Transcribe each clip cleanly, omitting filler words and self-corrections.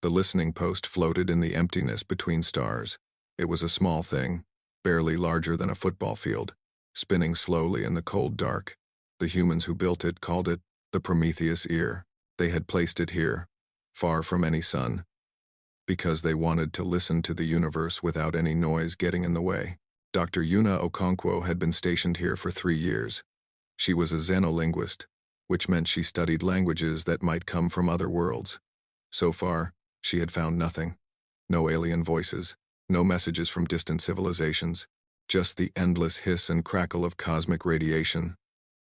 The listening post floated in the emptiness between stars. It was a small thing, barely larger than a football field, spinning slowly in the cold dark. The humans who built it called it the Prometheus Ear. They had placed it here, far from any sun, because they wanted to listen to the universe without any noise getting in the way. Dr. Yuna Okonkwo had been stationed here for 3 years. She was a xenolinguist, which meant she studied languages that might come from other worlds. So far, she had found nothing. No alien voices, no messages from distant civilizations, just the endless hiss and crackle of cosmic radiation,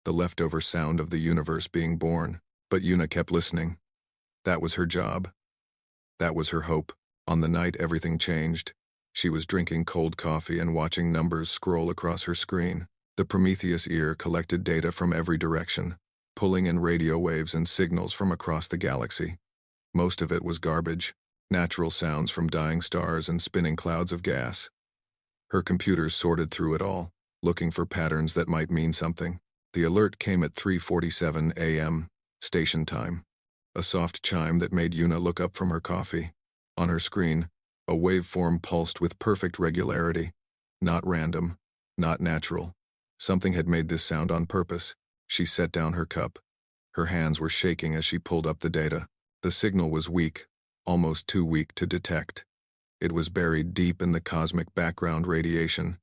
the leftover sound of the universe being born. But Yuna kept listening. That was her job. That was her hope. On the night everything changed, she was drinking cold coffee and watching numbers scroll across her screen. The Prometheus Ear collected data from every direction, pulling in radio waves and signals from across the galaxy. Most of it was garbage, natural sounds from dying stars and spinning clouds of gas. Her computers sorted through it all, looking for patterns that might mean something. The alert came at 3:47 a.m., station time. A soft chime that made Yuna look up from her coffee. On her screen, a waveform pulsed with perfect regularity. Not random, not natural. Something had made this sound on purpose. She set down her cup. Her hands were shaking as she pulled up the data. The signal was weak, almost too weak to detect. It was buried deep in the cosmic background radiation,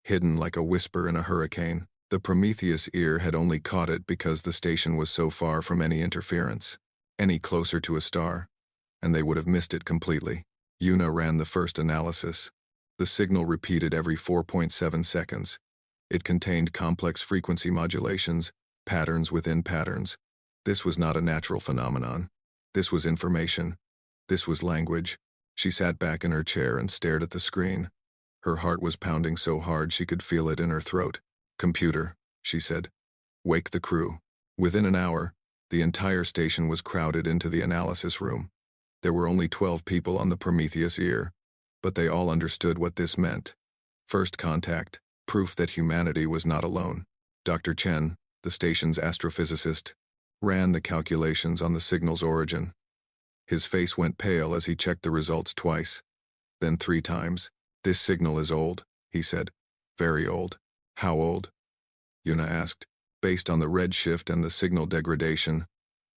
hidden like a whisper in a hurricane. The Prometheus Ear had only caught it because the station was so far from any interference, any closer to a star, and they would have missed it completely. Yuna ran the first analysis. The signal repeated every 4.7 seconds. It contained complex frequency modulations, patterns within patterns. This was not a natural phenomenon. This was information. This was language. She sat back in her chair and stared at the screen. Her heart was pounding so hard she could feel it in her throat. "Computer," she said. "Wake the crew." Within an hour, the entire station was crowded into the analysis room. There were only 12 people on the Prometheus Ear, but they all understood what this meant. First contact, proof that humanity was not alone. Dr. Chen, the station's astrophysicist, ran the calculations on the signal's origin. His face went pale as he checked the results twice, then 3 times. "This signal is old," he said. "Very old." "How old?" Yuna asked. "Based on the redshift and the signal degradation,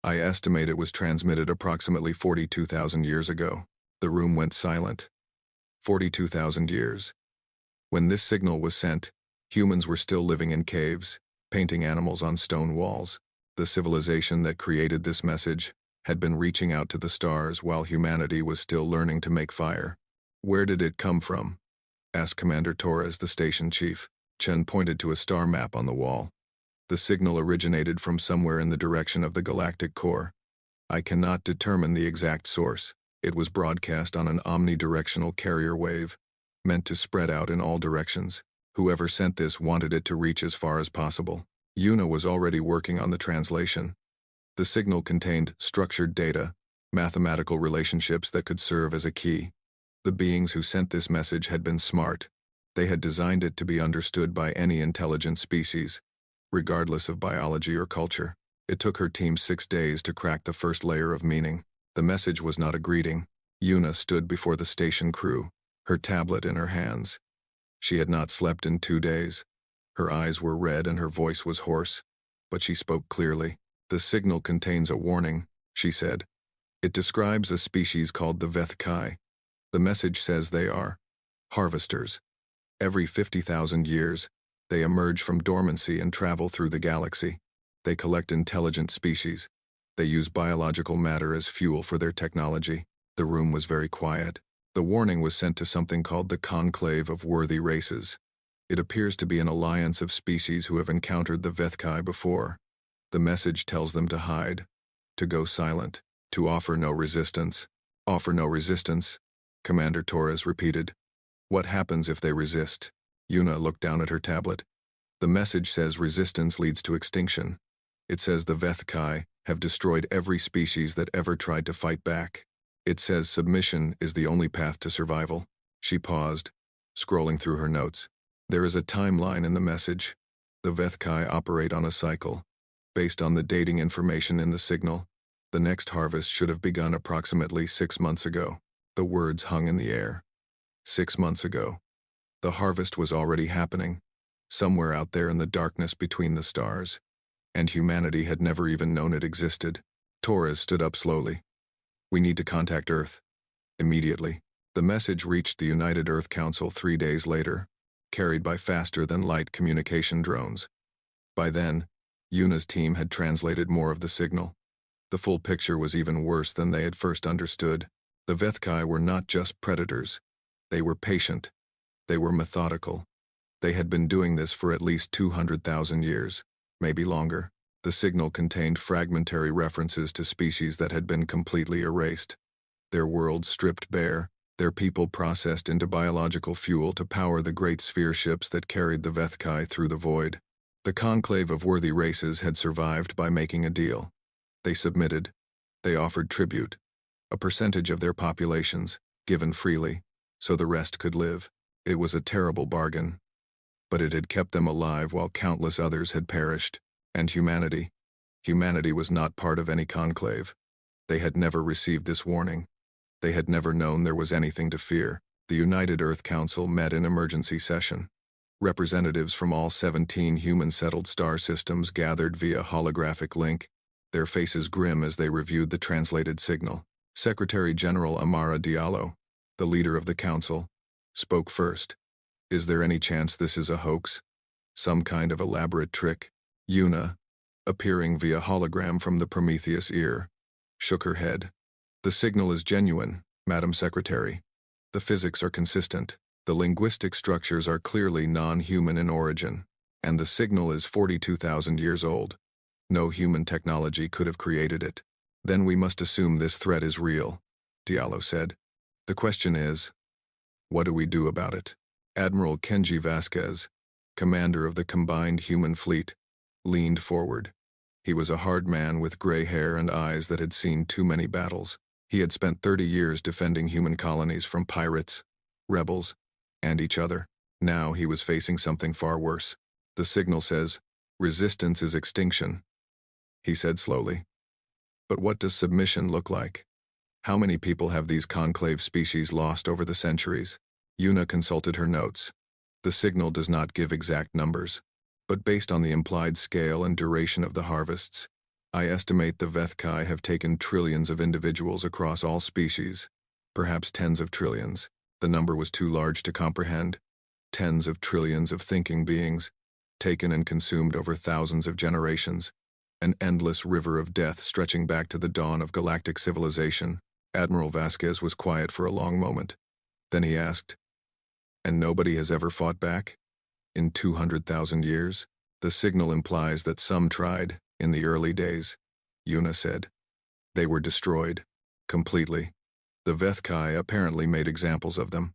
I estimate it was transmitted approximately 42,000 years ago." The room went silent. 42,000 years. When this signal was sent, humans were still living in caves, painting animals on stone walls. The civilization that created this message had been reaching out to the stars while humanity was still learning to make fire. "Where did it come from?" asked Commander Torres, the station chief. Chen pointed to a star map on the wall. "The signal originated from somewhere in the direction of the galactic core. I cannot determine the exact source. It was broadcast on an omnidirectional carrier wave, meant to spread out in all directions. Whoever sent this wanted it to reach as far as possible." Yuna was already working on the translation. The signal contained structured data, mathematical relationships that could serve as a key. The beings who sent this message had been smart. They had designed it to be understood by any intelligent species, regardless of biology or culture. It took her team 6 days to crack the first layer of meaning. The message was not a greeting. Yuna stood before the station crew, her tablet in her hands. She had not slept in 2 days. Her eyes were red and her voice was hoarse, but she spoke clearly. "The signal contains a warning," she said. "It describes a species called the Vethkai. The message says they are harvesters. Every 50,000 years, they emerge from dormancy and travel through the galaxy. They collect intelligent species. They use biological matter as fuel for their technology." The room was very quiet. The warning was sent to something called the Conclave of Worthy Races. It appears to be an alliance of species who have encountered the Vethkai before. The message tells them to hide, to go silent, to offer no resistance. "Offer no resistance," Commander Torres repeated. "What happens if they resist?" Yuna looked down at her tablet. "The message says resistance leads to extinction. It says the Vethkai have destroyed every species that ever tried to fight back. It says submission is the only path to survival." She paused, scrolling through her notes. "There is a timeline in the message. The Vethkai operate on a cycle. Based on the dating information in the signal, The next harvest should have begun approximately 6 months ago. The words hung in the air. 6 months ago. The harvest was already happening, somewhere out there in the darkness between the stars, and humanity had never even known it existed. Torres stood up slowly. We need to contact Earth. Immediately. The message reached the United Earth Council 3 days later, carried by faster-than-light communication drones. By then, Yuna's team had translated more of the signal. The full picture was even worse than they had first understood. The Vethkai were not just predators. They were patient. They were methodical. They had been doing this for at least 200,000 years, maybe longer. The signal contained fragmentary references to species that had been completely erased. Their worlds stripped bare, their people processed into biological fuel to power the great sphere ships that carried the Vethkai through the void. The conclave of worthy races had survived by making a deal. They submitted. They offered tribute, a percentage of their populations, given freely, so the rest could live. It was a terrible bargain, but it had kept them alive while countless others had perished. And humanity was not part of any conclave. They had never received this warning. They had never known there was anything to fear. The United Earth Council met in emergency session. Representatives from all 17 human-settled star systems gathered via holographic link, their faces grim as they reviewed the translated signal. Secretary General Amara Diallo, the leader of the council, spoke first. Is there any chance this is a hoax? Some kind of elaborate trick? Yuna, appearing via hologram from the Prometheus ear, shook her head. The signal is genuine, Madam Secretary. The physics are consistent. The linguistic structures are clearly non-human in origin, and the signal is 42,000 years old. No human technology could have created it. Then we must assume this threat is real, Diallo said. The question is, what do we do about it? Admiral Kenji Vasquez, commander of the combined human fleet, leaned forward. He was a hard man with gray hair and eyes that had seen too many battles. He had spent 30 years defending human colonies from pirates, rebels, and each other. Now he was facing something far worse. The signal says, resistance is extinction, he said slowly. But what does submission look like? How many people have these conclave species lost over the centuries? Yuna consulted her notes. The signal does not give exact numbers, but based on the implied scale and duration of the harvests, I estimate the Vethkai have taken trillions of individuals across all species, perhaps tens of trillions. The number was too large to comprehend. Tens of trillions of thinking beings, taken and consumed over thousands of generations, an endless river of death stretching back to the dawn of galactic civilization. Admiral Vasquez was quiet for a long moment. Then he asked, and nobody has ever fought back? In 200,000 years? The signal implies that some tried, in the early days, Yuna said. They were destroyed. Completely. The Vethkai apparently made examples of them.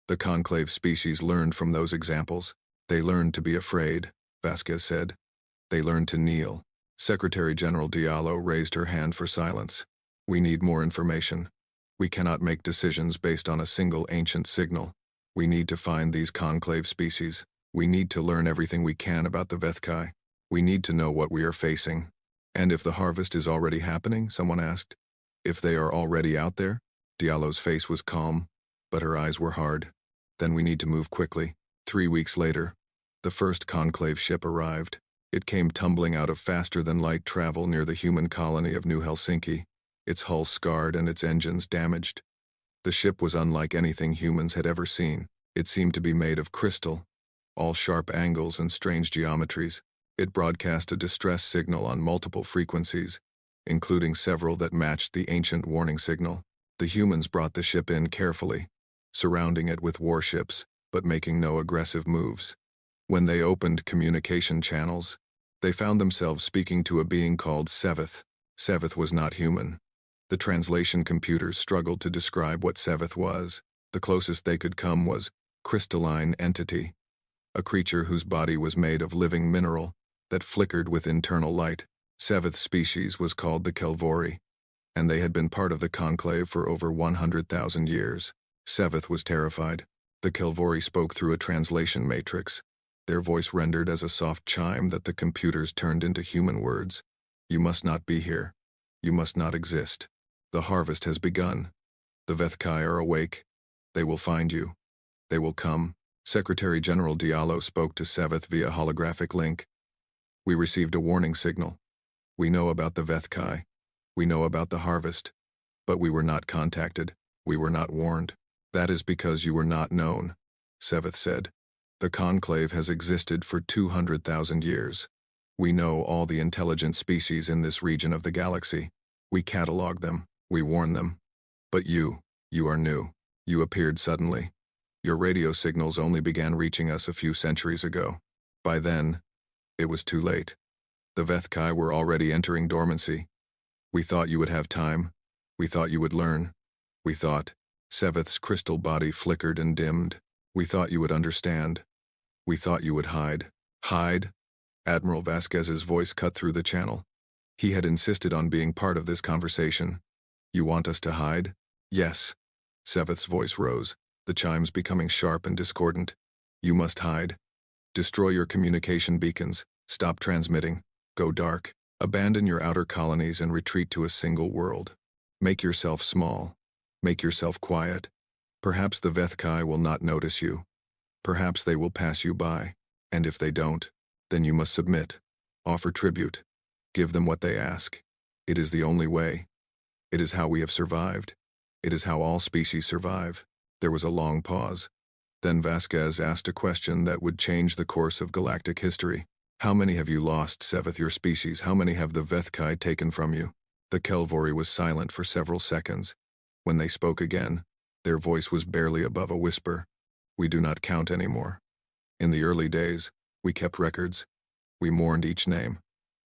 The conclave species learned from those examples. They learned to be afraid, Vasquez said. They learned to kneel. Secretary General Diallo raised her hand for silence. We need more information. We cannot make decisions based on a single ancient signal. We need to find these conclave species. We need to learn everything we can about the Vethkai. We need to know what we are facing. And if the harvest is already happening, someone asked. If they are already out there? Diallo's face was calm, but her eyes were hard. Then we need to move quickly. 3 weeks later, the first conclave ship arrived. It came tumbling out of faster-than-light travel near the human colony of New Helsinki, its hull scarred and its engines damaged. The ship was unlike anything humans had ever seen. It seemed to be made of crystal, all sharp angles and strange geometries. It broadcast a distress signal on multiple frequencies, including several that matched the ancient warning signal. The humans brought the ship in carefully, surrounding it with warships, but making no aggressive moves. When they opened communication channels, they found themselves speaking to a being called Seveth. Seveth was not human. The translation computers struggled to describe what Seveth was. The closest they could come was crystalline entity, a creature whose body was made of living mineral that flickered with internal light. Seveth's species was called the Kelvori, and they had been part of the conclave for over 100,000 years. Seveth was terrified. The Kelvori spoke through a translation matrix, their voice rendered as a soft chime that the computers turned into human words. You must not be here. You must not exist. The harvest has begun. The Vethkai are awake. They will find you. They will come. Secretary General Diallo spoke to Seveth via holographic link. We received a warning signal. We know about the Vethkai. We know about the harvest. But we were not contacted. We were not warned. That is because you were not known, Seveth said. The conclave has existed for 200,000 years. We know all the intelligent species in this region of the galaxy. We catalog them. We warn them. But you are new. You appeared suddenly. Your radio signals only began reaching us a few centuries ago. By then, it was too late. The Vethkai were already entering dormancy. We thought you would have time. We thought you would learn. We thought. Seveth's crystal body flickered and dimmed. We thought you would understand. We thought you would hide. Hide? Admiral Vasquez's voice cut through the channel. He had insisted on being part of this conversation. You want us to hide? Yes. Seveth's voice rose, the chimes becoming sharp and discordant. You must hide. Destroy your communication beacons. Stop transmitting. Go dark. Abandon your outer colonies and retreat to a single world. Make yourself small. Make yourself quiet. Perhaps the Vethkai will not notice you. Perhaps they will pass you by. And if they don't, then you must submit. Offer tribute. Give them what they ask. It is the only way. It is how we have survived. It is how all species survive. There was a long pause. Then Vasquez asked a question that would change the course of galactic history. How many have you lost, Seveth, your species? How many have the Vethkai taken from you? The Kelvori was silent for several seconds. When they spoke again, their voice was barely above a whisper. We do not count anymore. In the early days, we kept records. We mourned each name.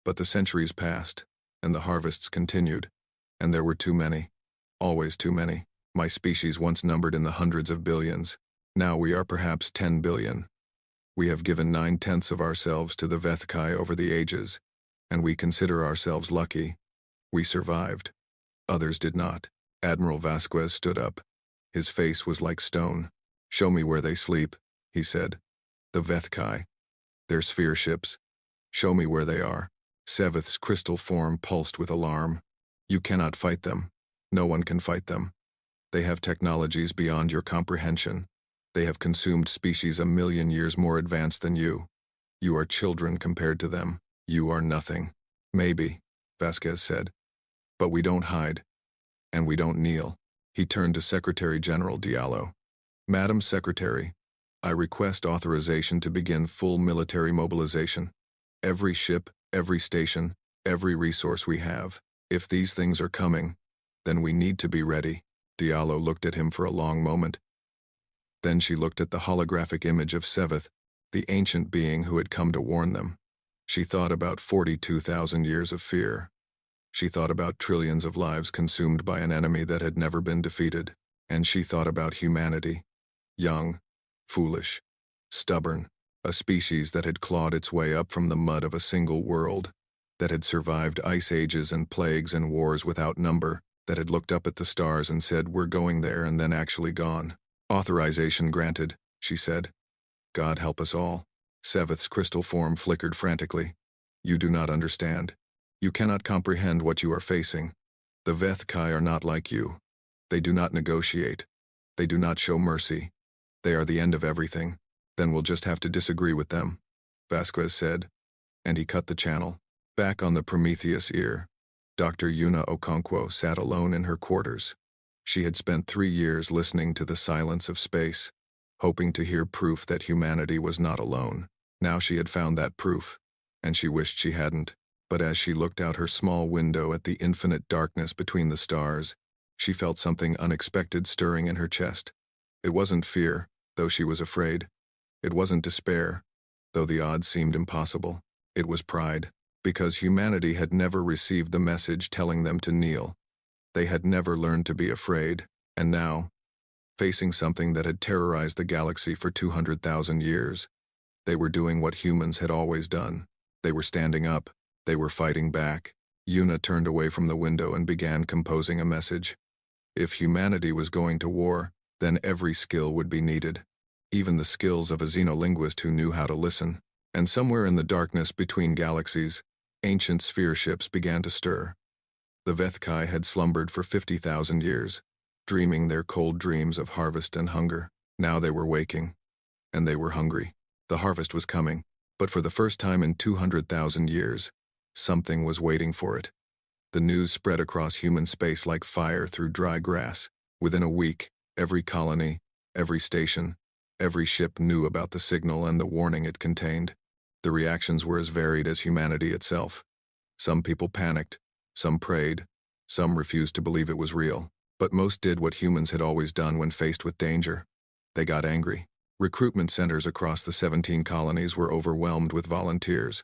But the centuries passed, and the harvests continued, and there were too many. Always too many. My species once numbered in the hundreds of billions. Now we are perhaps 10 billion. We have given 9/10 of ourselves to the Vethkai over the ages, and we consider ourselves lucky. We survived. Others did not. Admiral Vasquez stood up. His face was like stone. Show me where they sleep, he said. The Vethkai. Their sphere ships. Show me where they are. Seveth's crystal form pulsed with alarm. You cannot fight them. No one can fight them. They have technologies beyond your comprehension. They have consumed species 1,000,000 years more advanced than you. You are children compared to them. You are nothing. Maybe, Vasquez said. But we don't hide. And we don't kneel. He turned to Secretary General Diallo. Madam Secretary, I request authorization to begin full military mobilization. Every ship, every station, every resource we have. If these things are coming, then we need to be ready. Diallo looked at him for a long moment. Then she looked at the holographic image of Seveth, the ancient being who had come to warn them. She thought about 42,000 years of fear. She thought about trillions of lives consumed by an enemy that had never been defeated. And she thought about humanity. Young, foolish, stubborn, a species that had clawed its way up from the mud of a single world, that had survived ice ages and plagues and wars without number, that had looked up at the stars and said, "We're going there," and then actually gone. Authorization granted, she said. God help us all. Seveth's crystal form flickered frantically. You do not understand. You cannot comprehend what you are facing. The Vethkai are not like you. They do not negotiate. They do not show mercy. They are the end of everything. Then we'll just have to disagree with them, Vasquez said. And he cut the channel. Back on the Prometheus ear, Dr. Yuna Okonkwo sat alone in her quarters. She had spent 3 years listening to the silence of space, hoping to hear proof that humanity was not alone. Now she had found that proof, and she wished she hadn't. But as she looked out her small window at the infinite darkness between the stars, she felt something unexpected stirring in her chest. It wasn't fear, though she was afraid. It wasn't despair, though the odds seemed impossible. It was pride, because humanity had never received the message telling them to kneel. They had never learned to be afraid, and now, facing something that had terrorized the galaxy for 200,000 years, they were doing what humans had always done. They were standing up. They were fighting back. Yuna turned away from the window and began composing a message. If humanity was going to war, then every skill would be needed, even the skills of a xenolinguist who knew how to listen. And somewhere in the darkness between galaxies, ancient sphere ships began to stir. The Vethkai had slumbered for 50,000 years, dreaming their cold dreams of harvest and hunger. Now they were waking, and they were hungry. The harvest was coming, but for the first time in 200,000 years, something was waiting for it. The news spread across human space like fire through dry grass. Within a week, every colony, every station, every ship knew about the signal and the warning it contained. The reactions were as varied as humanity itself. Some people panicked, some prayed, some refused to believe it was real, but most did what humans had always done when faced with danger. They got angry. Recruitment centers across the 17 colonies were overwhelmed with volunteers.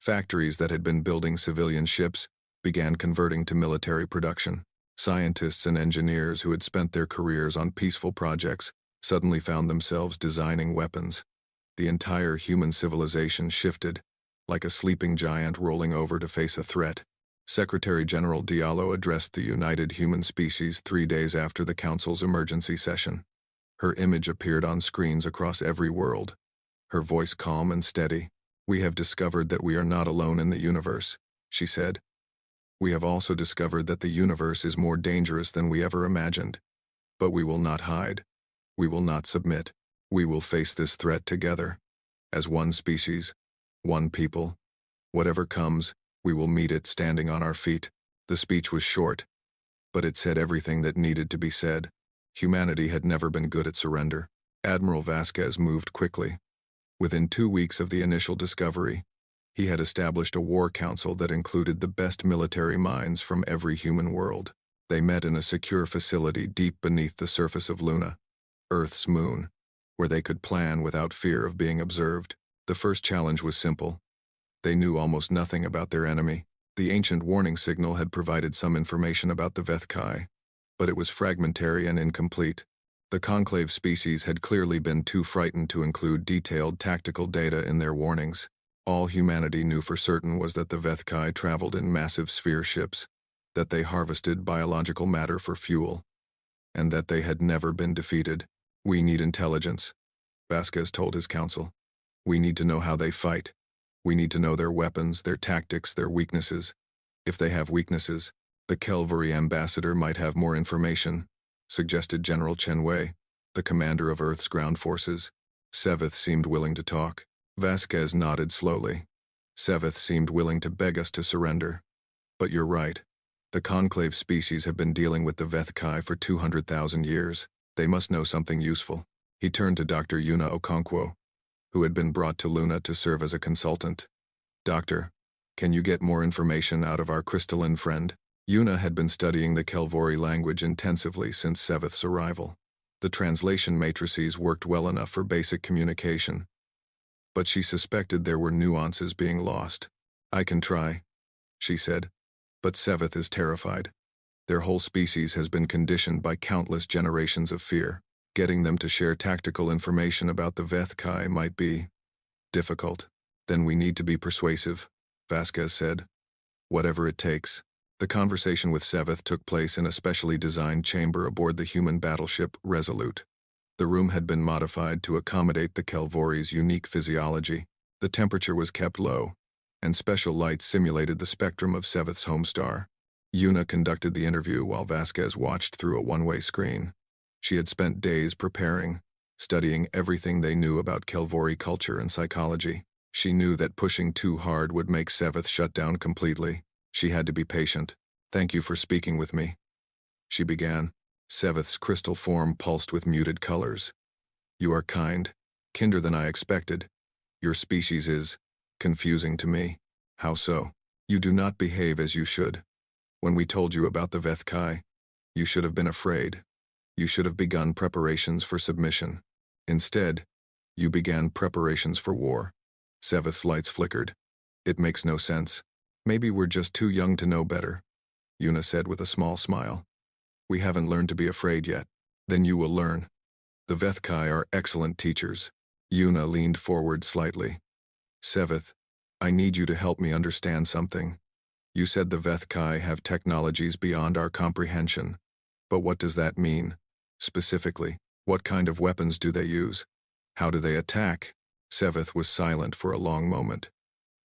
Factories that had been building civilian ships began converting to military production. Scientists and engineers who had spent their careers on peaceful projects suddenly found themselves designing weapons. The entire human civilization shifted, like a sleeping giant rolling over to face a threat. Secretary General Diallo addressed the united human species 3 days after the Council's emergency session. Her image appeared on screens across every world. Her voice calm and steady. "We have discovered that we are not alone in the universe," she said. "We have also discovered that the universe is more dangerous than we ever imagined. But we will not hide. We will not submit. We will face this threat together. As one species, one people. Whatever comes, we will meet it standing on our feet." The speech was short, but it said everything that needed to be said. Humanity had never been good at surrender. Admiral Vasquez moved quickly. Within 2 weeks of the initial discovery, he had established a war council that included the best military minds from every human world. They met in a secure facility deep beneath the surface of Luna, Earth's moon, where they could plan without fear of being observed. The first challenge was simple. They knew almost nothing about their enemy. The ancient warning signal had provided some information about the Vethkai, but it was fragmentary and incomplete. The conclave species had clearly been too frightened to include detailed tactical data in their warnings. All humanity knew for certain was that the Vethkai traveled in massive sphere ships, that they harvested biological matter for fuel, and that they had never been defeated. "We need intelligence," Vasquez told his council. "We need to know how they fight. We need to know their weapons, their tactics, their weaknesses. If they have weaknesses, the Kelvori ambassador might have more information," suggested General Chenwei, the commander of Earth's ground forces. Seveth seemed willing to talk. Vasquez nodded slowly. "Seveth seemed willing to beg us to surrender. But you're right. The conclave species have been dealing with the Vethkai for 200,000 years. They must know something useful." He turned to Dr. Yuna Okonkwo, who had been brought to Luna to serve as a consultant. "Doctor, can you get more information out of our crystalline friend?" Yuna had been studying the Kelvori language intensively since Seveth's arrival. The translation matrices worked well enough for basic communication, but she suspected there were nuances being lost. "I can try," she said, "but Seveth is terrified. Their whole species has been conditioned by countless generations of fear. Getting them to share tactical information about the Vethkai might be difficult." "Then we need to be persuasive," Vasquez said. "Whatever it takes." The conversation with Seveth took place in a specially designed chamber aboard the human battleship Resolute. The room had been modified to accommodate the Kelvori's unique physiology. The temperature was kept low, and special lights simulated the spectrum of Seveth's home star. Yuna conducted the interview while Vasquez watched through a one-way screen. She had spent days preparing, studying everything they knew about Kelvori culture and psychology. She knew that pushing too hard would make Seveth shut down completely. She had to be patient. "Thank you for speaking with me," she began. Seveth's crystal form pulsed with muted colors. "You are kind, kinder than I expected. Your species is confusing to me." "How so?" "You do not behave as you should. When we told you about the Vethkai, you should have been afraid. You should have begun preparations for submission. Instead, you began preparations for war." Seveth's lights flickered. "It makes no sense. Maybe we're just too young to know better," Yuna said with a small smile. "We haven't learned to be afraid yet. Then you will learn. The Vethkai are excellent teachers." Yuna leaned forward slightly. "Seveth, I need you to help me understand something. You said the Vethkai have technologies beyond our comprehension. But what does that mean? Specifically, what kind of weapons do they use? How do they attack?" Seveth was silent for a long moment.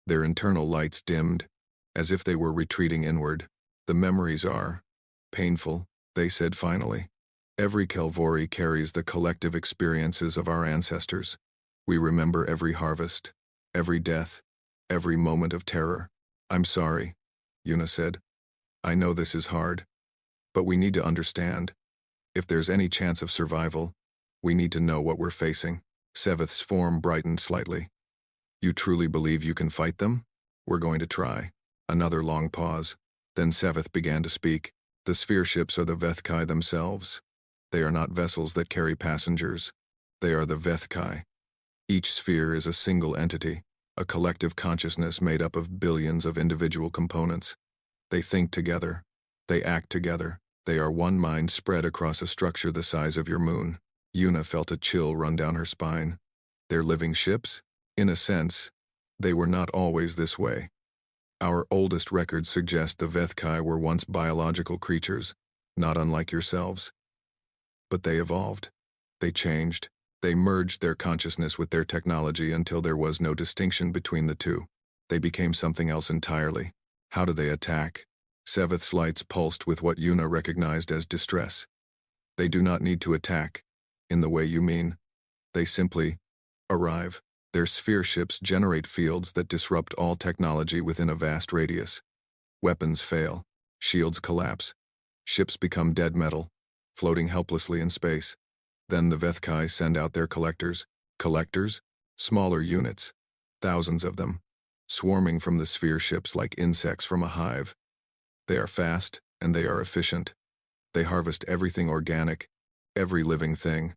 Their internal lights dimmed, as if they were retreating inward. The memories are painful, they said finally. Every Kelvori carries the collective experiences of our ancestors. We remember every harvest, every death, every moment of terror. I'm sorry, Yuna said. I know this is hard, but we need to understand. If there's any chance of survival, we need to know what we're facing. Seveth's form brightened slightly. You truly believe you can fight them? We're going to try. Another long pause. Then Seveth began to speak. The sphere ships are the Vethkai themselves. They are not vessels that carry passengers. They are the Vethkai. Each sphere is a single entity, a collective consciousness made up of billions of individual components. They think together. They act together. They are one mind spread across a structure the size of your moon. Yuna felt a chill run down her spine. They're living ships? In a sense, they were not always this way. Our oldest records suggest the Vethkai were once biological creatures, not unlike yourselves. But they evolved. They changed. They merged their consciousness with their technology until there was no distinction between the two. They became something else entirely. How do they attack? Seveth's lights pulsed with what Yuna recognized as distress. They do not need to attack, in the way you mean. They simply arrive. Their sphere ships generate fields that disrupt all technology within a vast radius. Weapons fail. Shields collapse. Ships become dead metal, floating helplessly in space. Then the Vethkai send out their collectors. Collectors? Smaller units. Thousands of them. Swarming from the sphere ships like insects from a hive. They are fast, and they are efficient. They harvest everything organic, every living thing,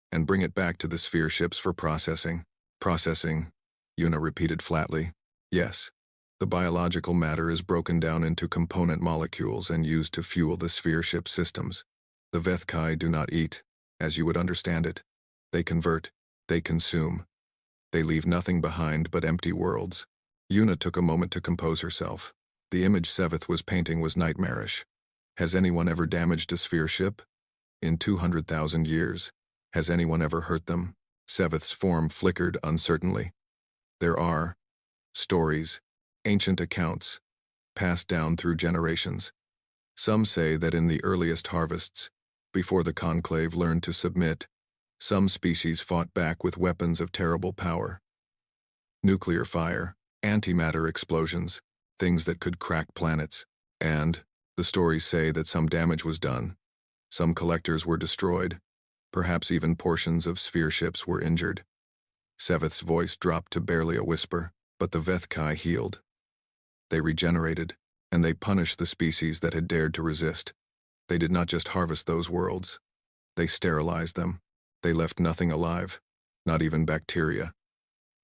and bring it back to the sphere ships for processing. Processing, Yuna repeated flatly. Yes. The biological matter is broken down into component molecules and used to fuel the sphere ship systems. The Vethkai do not eat, as you would understand it. They convert, they consume. They leave nothing behind but empty worlds. Yuna took a moment to compose herself. The image Seveth was painting was nightmarish. Has anyone ever damaged a sphere ship? In 200,000 years. Has anyone ever hurt them? Seveth's form flickered uncertainly. There are stories, ancient accounts, passed down through generations. Some say that in the earliest harvests, before the conclave learned to submit, some species fought back with weapons of terrible power. Nuclear fire, antimatter explosions, things that could crack planets, and the stories say that some damage was done. Some collectors were destroyed. Perhaps even portions of sphere ships were injured. Seveth's voice dropped to barely a whisper, but the Vethkai healed. They regenerated, and they punished the species that had dared to resist. They did not just harvest those worlds. They sterilized them. They left nothing alive, not even bacteria.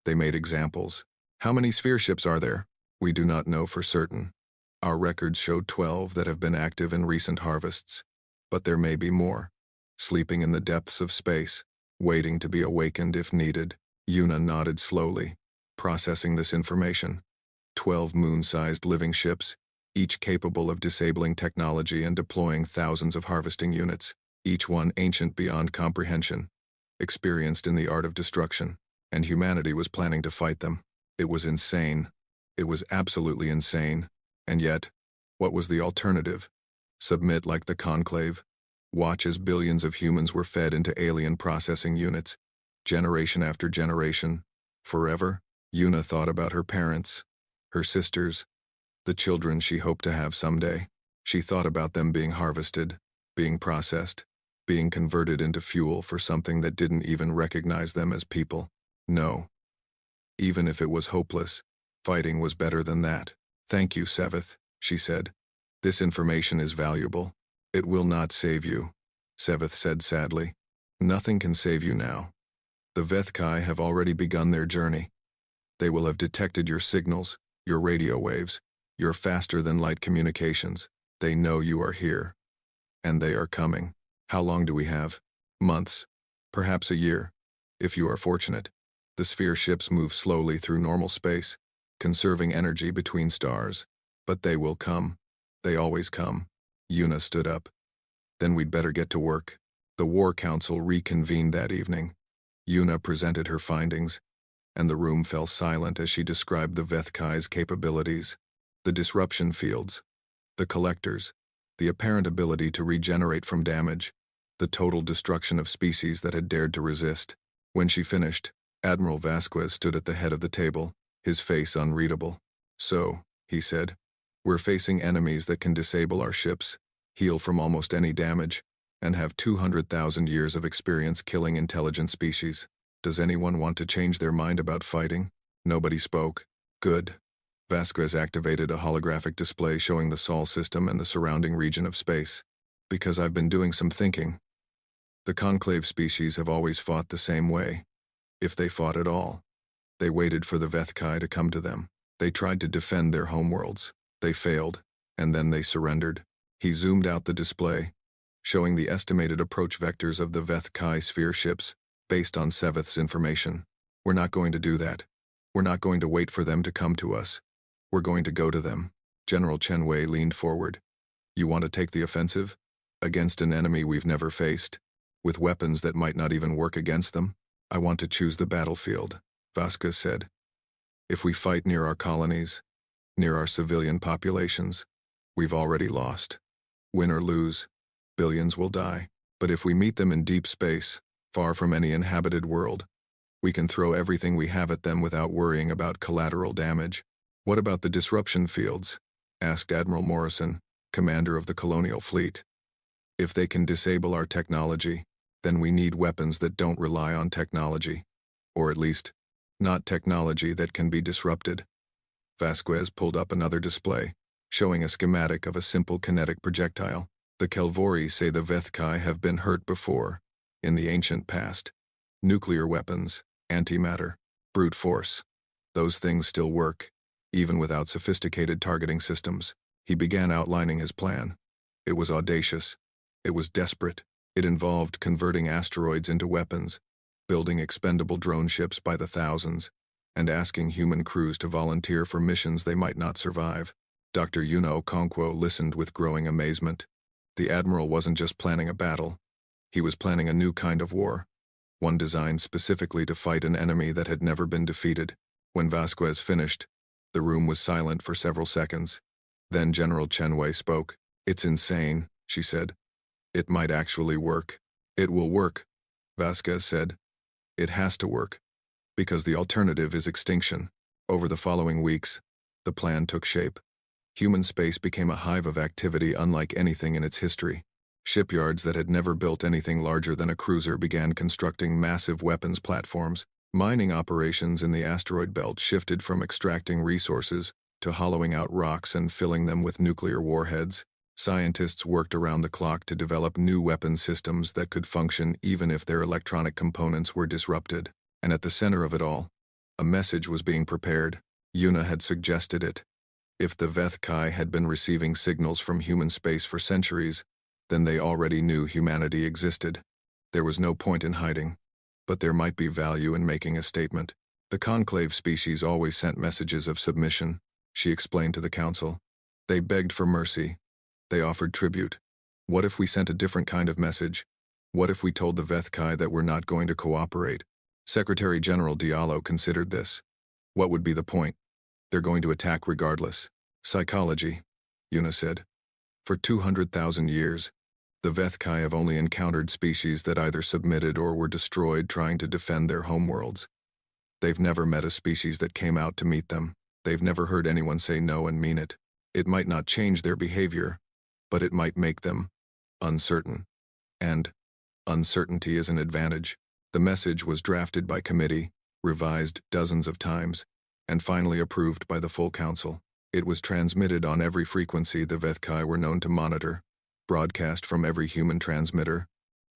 They made examples. How many sphere ships are there? We do not know for certain. Our records show 12 that have been active in recent harvests, but there may be more. Sleeping in the depths of space, waiting to be awakened if needed. Yuna nodded slowly, processing this information. 12 moon-sized living ships, each capable of disabling technology and deploying thousands of harvesting units, each one ancient beyond comprehension, experienced in the art of destruction, and humanity was planning to fight them. It was insane. It was absolutely insane. And yet, what was the alternative? Submit like the conclave? Watch as billions of humans were fed into alien processing units, generation after generation, forever? Yuna thought about her parents, her sisters, the children she hoped to have someday. She thought about them being harvested, being processed, being converted into fuel for something that didn't even recognize them as people. No. Even if it was hopeless, fighting was better than that. Thank you, Seveth, she said. This information is valuable. It will not save you, Seveth said sadly. Nothing can save you now. The Vethkai have already begun their journey. They will have detected your signals, your radio waves, your faster-than-light communications. They know you are here. And they are coming. How long do we have? Months. Perhaps a year. If you are fortunate. The sphere ships move slowly through normal space, conserving energy between stars. But they will come. They always come. Yuna stood up. Then we'd better get to work. The War Council reconvened that evening. Yuna presented her findings, and the room fell silent as she described the Vethkai's capabilities. The disruption fields. The collectors, the apparent ability to regenerate from damage, the total destruction of species that had dared to resist. When she finished, Admiral Vasquez stood at the head of the table, his face unreadable. "So," he said, "we're facing enemies that can disable our ships, heal from almost any damage, and have 200,000 years of experience killing intelligent species. Does anyone want to change their mind about fighting?" Nobody spoke. "Good." Vasquez activated a holographic display showing the Sol system and the surrounding region of space. "Because I've been doing some thinking. The conclave species have always fought the same way. If they fought at all. They waited for the Vethkai to come to them. They tried to defend their homeworlds. They failed, and then they surrendered." He zoomed out the display, showing the estimated approach vectors of the Vethkai sphere ships, based on Seveth's information. "We're not going to do that. We're not going to wait for them to come to us. We're going to go to them." General Chenwei leaned forward. "You want to take the offensive? Against an enemy we've never faced? With weapons that might not even work against them?" "I want to choose the battlefield," Vasquez said. "If we fight near our colonies, near our civilian populations, we've already lost. Win or lose, billions will die. But if we meet them in deep space, far from any inhabited world, we can throw everything we have at them without worrying about collateral damage." "What about the disruption fields?" asked Admiral Morrison, commander of the colonial fleet. "If they can disable our technology, then we need weapons that don't rely on technology. Or at least, not technology that can be disrupted." Vasquez pulled up another display, showing a schematic of a simple kinetic projectile. "The Kelvori say the Vethkai have been hurt before, in the ancient past. Nuclear weapons, antimatter, brute force. Those things still work, even without sophisticated targeting systems." He began outlining his plan. It was audacious. It was desperate. It involved converting asteroids into weapons, building expendable drone ships by the thousands, and asking human crews to volunteer for missions they might not survive. Dr. Yuno Okonkwo listened with growing amazement. The Admiral wasn't just planning a battle. He was planning a new kind of war, one designed specifically to fight an enemy that had never been defeated. When Vasquez finished, the room was silent for several seconds. Then General Chenwei spoke. "It's insane," she said. "It might actually work." "It will work," Vasquez said. "It has to work, because the alternative is extinction." Over the following weeks, the plan took shape. Human space became a hive of activity unlike anything in its history. Shipyards that had never built anything larger than a cruiser began constructing massive weapons platforms. Mining operations in the asteroid belt shifted from extracting resources to hollowing out rocks and filling them with nuclear warheads. Scientists worked around the clock to develop new weapon systems that could function even if their electronic components were disrupted. And at the center of it all, a message was being prepared. Yuna had suggested it. If the Vethkai had been receiving signals from human space for centuries, then they already knew humanity existed. There was no point in hiding, but there might be value in making a statement. "The conclave species always sent messages of submission," she explained to the council. "They begged for mercy. They offered tribute. What if we sent a different kind of message? What if we told the Vethkai that we're not going to cooperate?" Secretary General Diallo considered this. "What would be the point? They're going to attack regardless." "Psychology," Yuna said. "For 200,000 years, the Vethkai have only encountered species that either submitted or were destroyed trying to defend their homeworlds. They've never met a species that came out to meet them. They've never heard anyone say no and mean it. It might not change their behavior, but it might make them uncertain. And uncertainty is an advantage." The message was drafted by committee, revised dozens of times, and finally approved by the full council. It was transmitted on every frequency the Vethkai were known to monitor, broadcast from every human transmitter,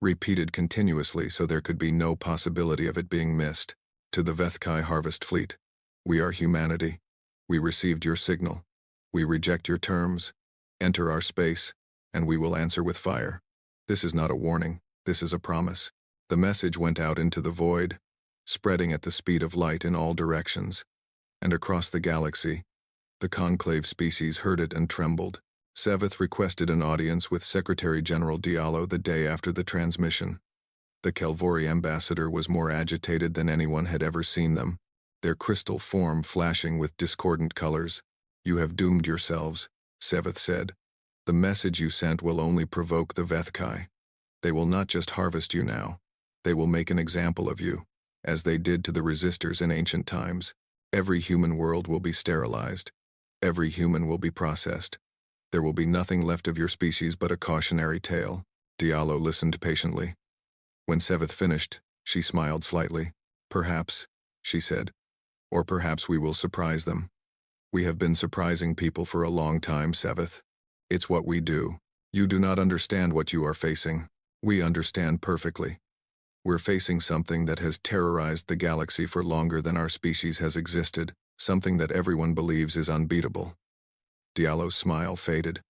repeated continuously so there could be no possibility of it being missed. "To the Vethkai Harvest Fleet, we are humanity. We received your signal. We reject your terms. Enter our space, and we will answer with fire. This is not a warning, this is a promise." The message went out into the void, spreading at the speed of light in all directions. And across the galaxy, the conclave species heard it and trembled. Seveth requested an audience with Secretary General Diallo the day after the transmission. The Kelvori ambassador was more agitated than anyone had ever seen them, their crystal form flashing with discordant colors. "You have doomed yourselves," Seveth said. The message you sent will only provoke the Vethkai. They will not just harvest you now. They will make an example of you, as they did to the resistors in ancient times. Every human world will be sterilized. Every human will be processed. There will be nothing left of your species but a cautionary tale. Diallo listened patiently. When Seveth finished, she smiled slightly. Perhaps, she said. Or perhaps we will surprise them. We have been surprising people for a long time, Seveth. It's what we do. You do not understand what you are facing. We understand perfectly. We're facing something that has terrorized the galaxy for longer than our species has existed, something that everyone believes is unbeatable. Diallo's smile faded,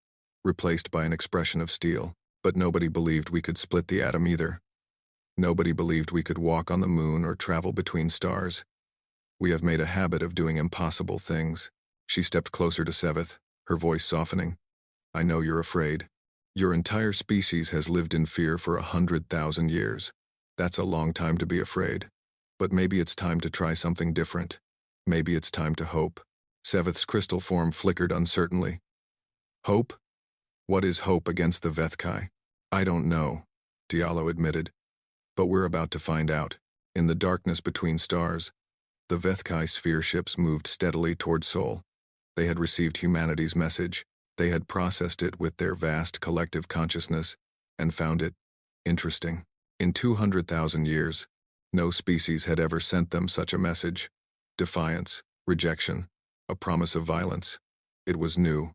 replaced by an expression of steel, but nobody believed we could split the atom either. Nobody believed we could walk on the moon or travel between stars. We have made a habit of doing impossible things. She stepped closer to Seveth, her voice softening. I know you're afraid. Your entire species has lived in fear for 100,000 years. That's a long time to be afraid. But maybe it's time to try something different. Maybe it's time to hope. Seveth's crystal form flickered uncertainly. Hope? What is hope against the Vethkai? I don't know, Diallo admitted. But we're about to find out. In the darkness between stars, the Vethkai sphere ships moved steadily toward Sol. They had received humanity's message. They had processed it with their vast collective consciousness and found it interesting. In 200,000 years, no species had ever sent them such a message. Defiance, rejection, a promise of violence. It was new.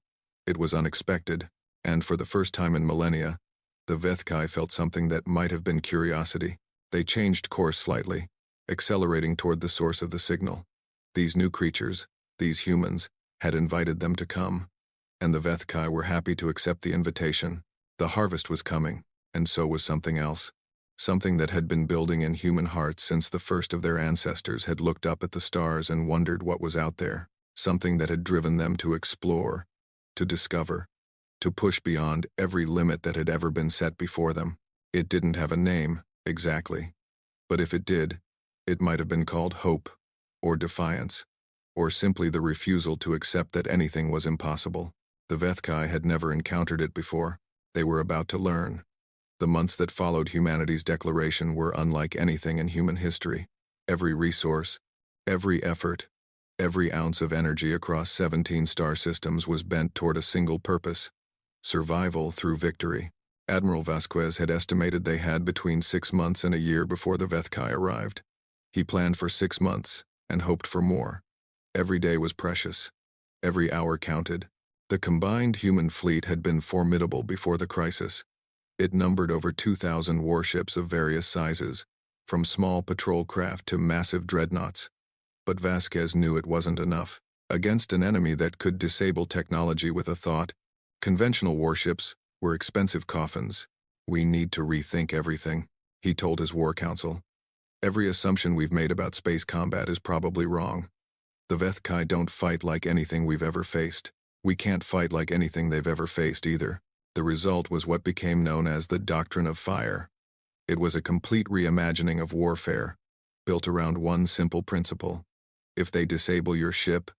It was unexpected. And for the first time in millennia, the Vethkai felt something that might have been curiosity. They changed course slightly, accelerating toward the source of the signal. These new creatures, these humans, had invited them to come. And the Vethkai were happy to accept the invitation. The harvest was coming, and so was something else. Something that had been building in human hearts since the first of their ancestors had looked up at the stars and wondered what was out there. Something that had driven them to explore, to discover, to push beyond every limit that had ever been set before them. It didn't have a name, exactly. But if it did, it might have been called hope, or defiance, or simply the refusal to accept that anything was impossible. The Vethkai had never encountered it before. They were about to learn. The months that followed humanity's declaration were unlike anything in human history. Every resource, every effort, every ounce of energy across 17 star systems was bent toward a single purpose: survival through victory. Admiral Vasquez had estimated they had between 6 months and a year before the Vethkai arrived. He planned for 6 months and hoped for more. Every day was precious. Every hour counted. The combined human fleet had been formidable before the crisis. It numbered over 2,000 warships of various sizes, from small patrol craft to massive dreadnoughts. But Vasquez knew it wasn't enough. Against an enemy that could disable technology with a thought, conventional warships were expensive coffins. We need to rethink everything, he told his war council. Every assumption we've made about space combat is probably wrong. The Vethkai don't fight like anything we've ever faced. We can't fight like anything they've ever faced either. The result was what became known as the Doctrine of Fire. It was a complete reimagining of warfare, built around one simple principle. If they disable your ship,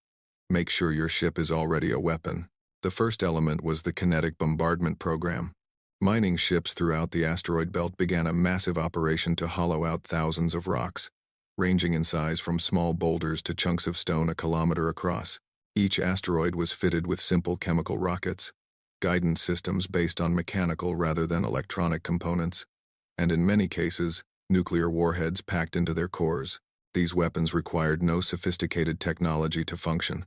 make sure your ship is already a weapon. The first element was the kinetic bombardment program. Mining ships throughout the asteroid belt began a massive operation to hollow out thousands of rocks, ranging in size from small boulders to chunks of stone a kilometer across. Each asteroid was fitted with simple chemical rockets, guidance systems based on mechanical rather than electronic components, and in many cases, nuclear warheads packed into their cores. These weapons required no sophisticated technology to function.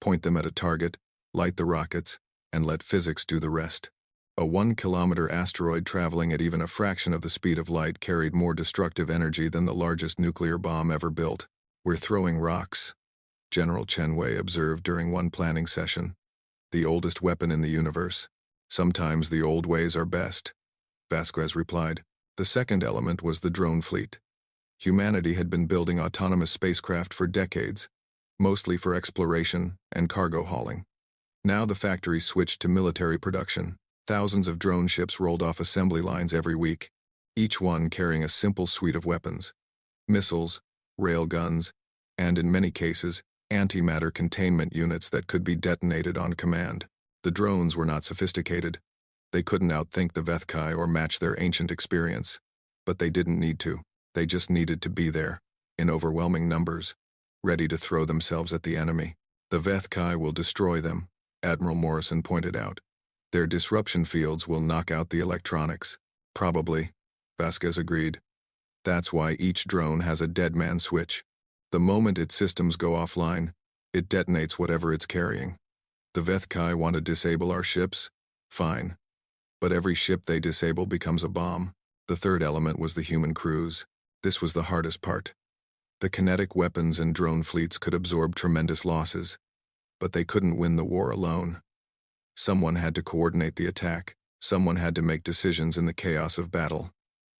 Point them at a target, light the rockets, and let physics do the rest. A 1-kilometer asteroid traveling at even a fraction of the speed of light carried more destructive energy than the largest nuclear bomb ever built. We're throwing rocks, General Chenwei observed during one planning session. The oldest weapon in the universe. Sometimes the old ways are best, Vasquez replied. The second element was the drone fleet. Humanity had been building autonomous spacecraft for decades, mostly for exploration and cargo hauling. Now the factories switched to military production. Thousands of drone ships rolled off assembly lines every week, each one carrying a simple suite of weapons: missiles, railguns, and in many cases, antimatter containment units that could be detonated on command. The drones were not sophisticated. They couldn't outthink the Vethkai or match their ancient experience. But they didn't need to. They just needed to be there, in overwhelming numbers, ready to throw themselves at the enemy. The Vethkai will destroy them, Admiral Morrison pointed out. Their disruption fields will knock out the electronics. Probably, Vasquez agreed. That's why each drone has a dead man switch. The moment its systems go offline, it detonates whatever it's carrying. The Vethkai want to disable our ships? Fine. But every ship they disable becomes a bomb. The third element was the human crews. This was the hardest part. The kinetic weapons and drone fleets could absorb tremendous losses, but they couldn't win the war alone. Someone had to coordinate the attack. Someone had to make decisions in the chaos of battle.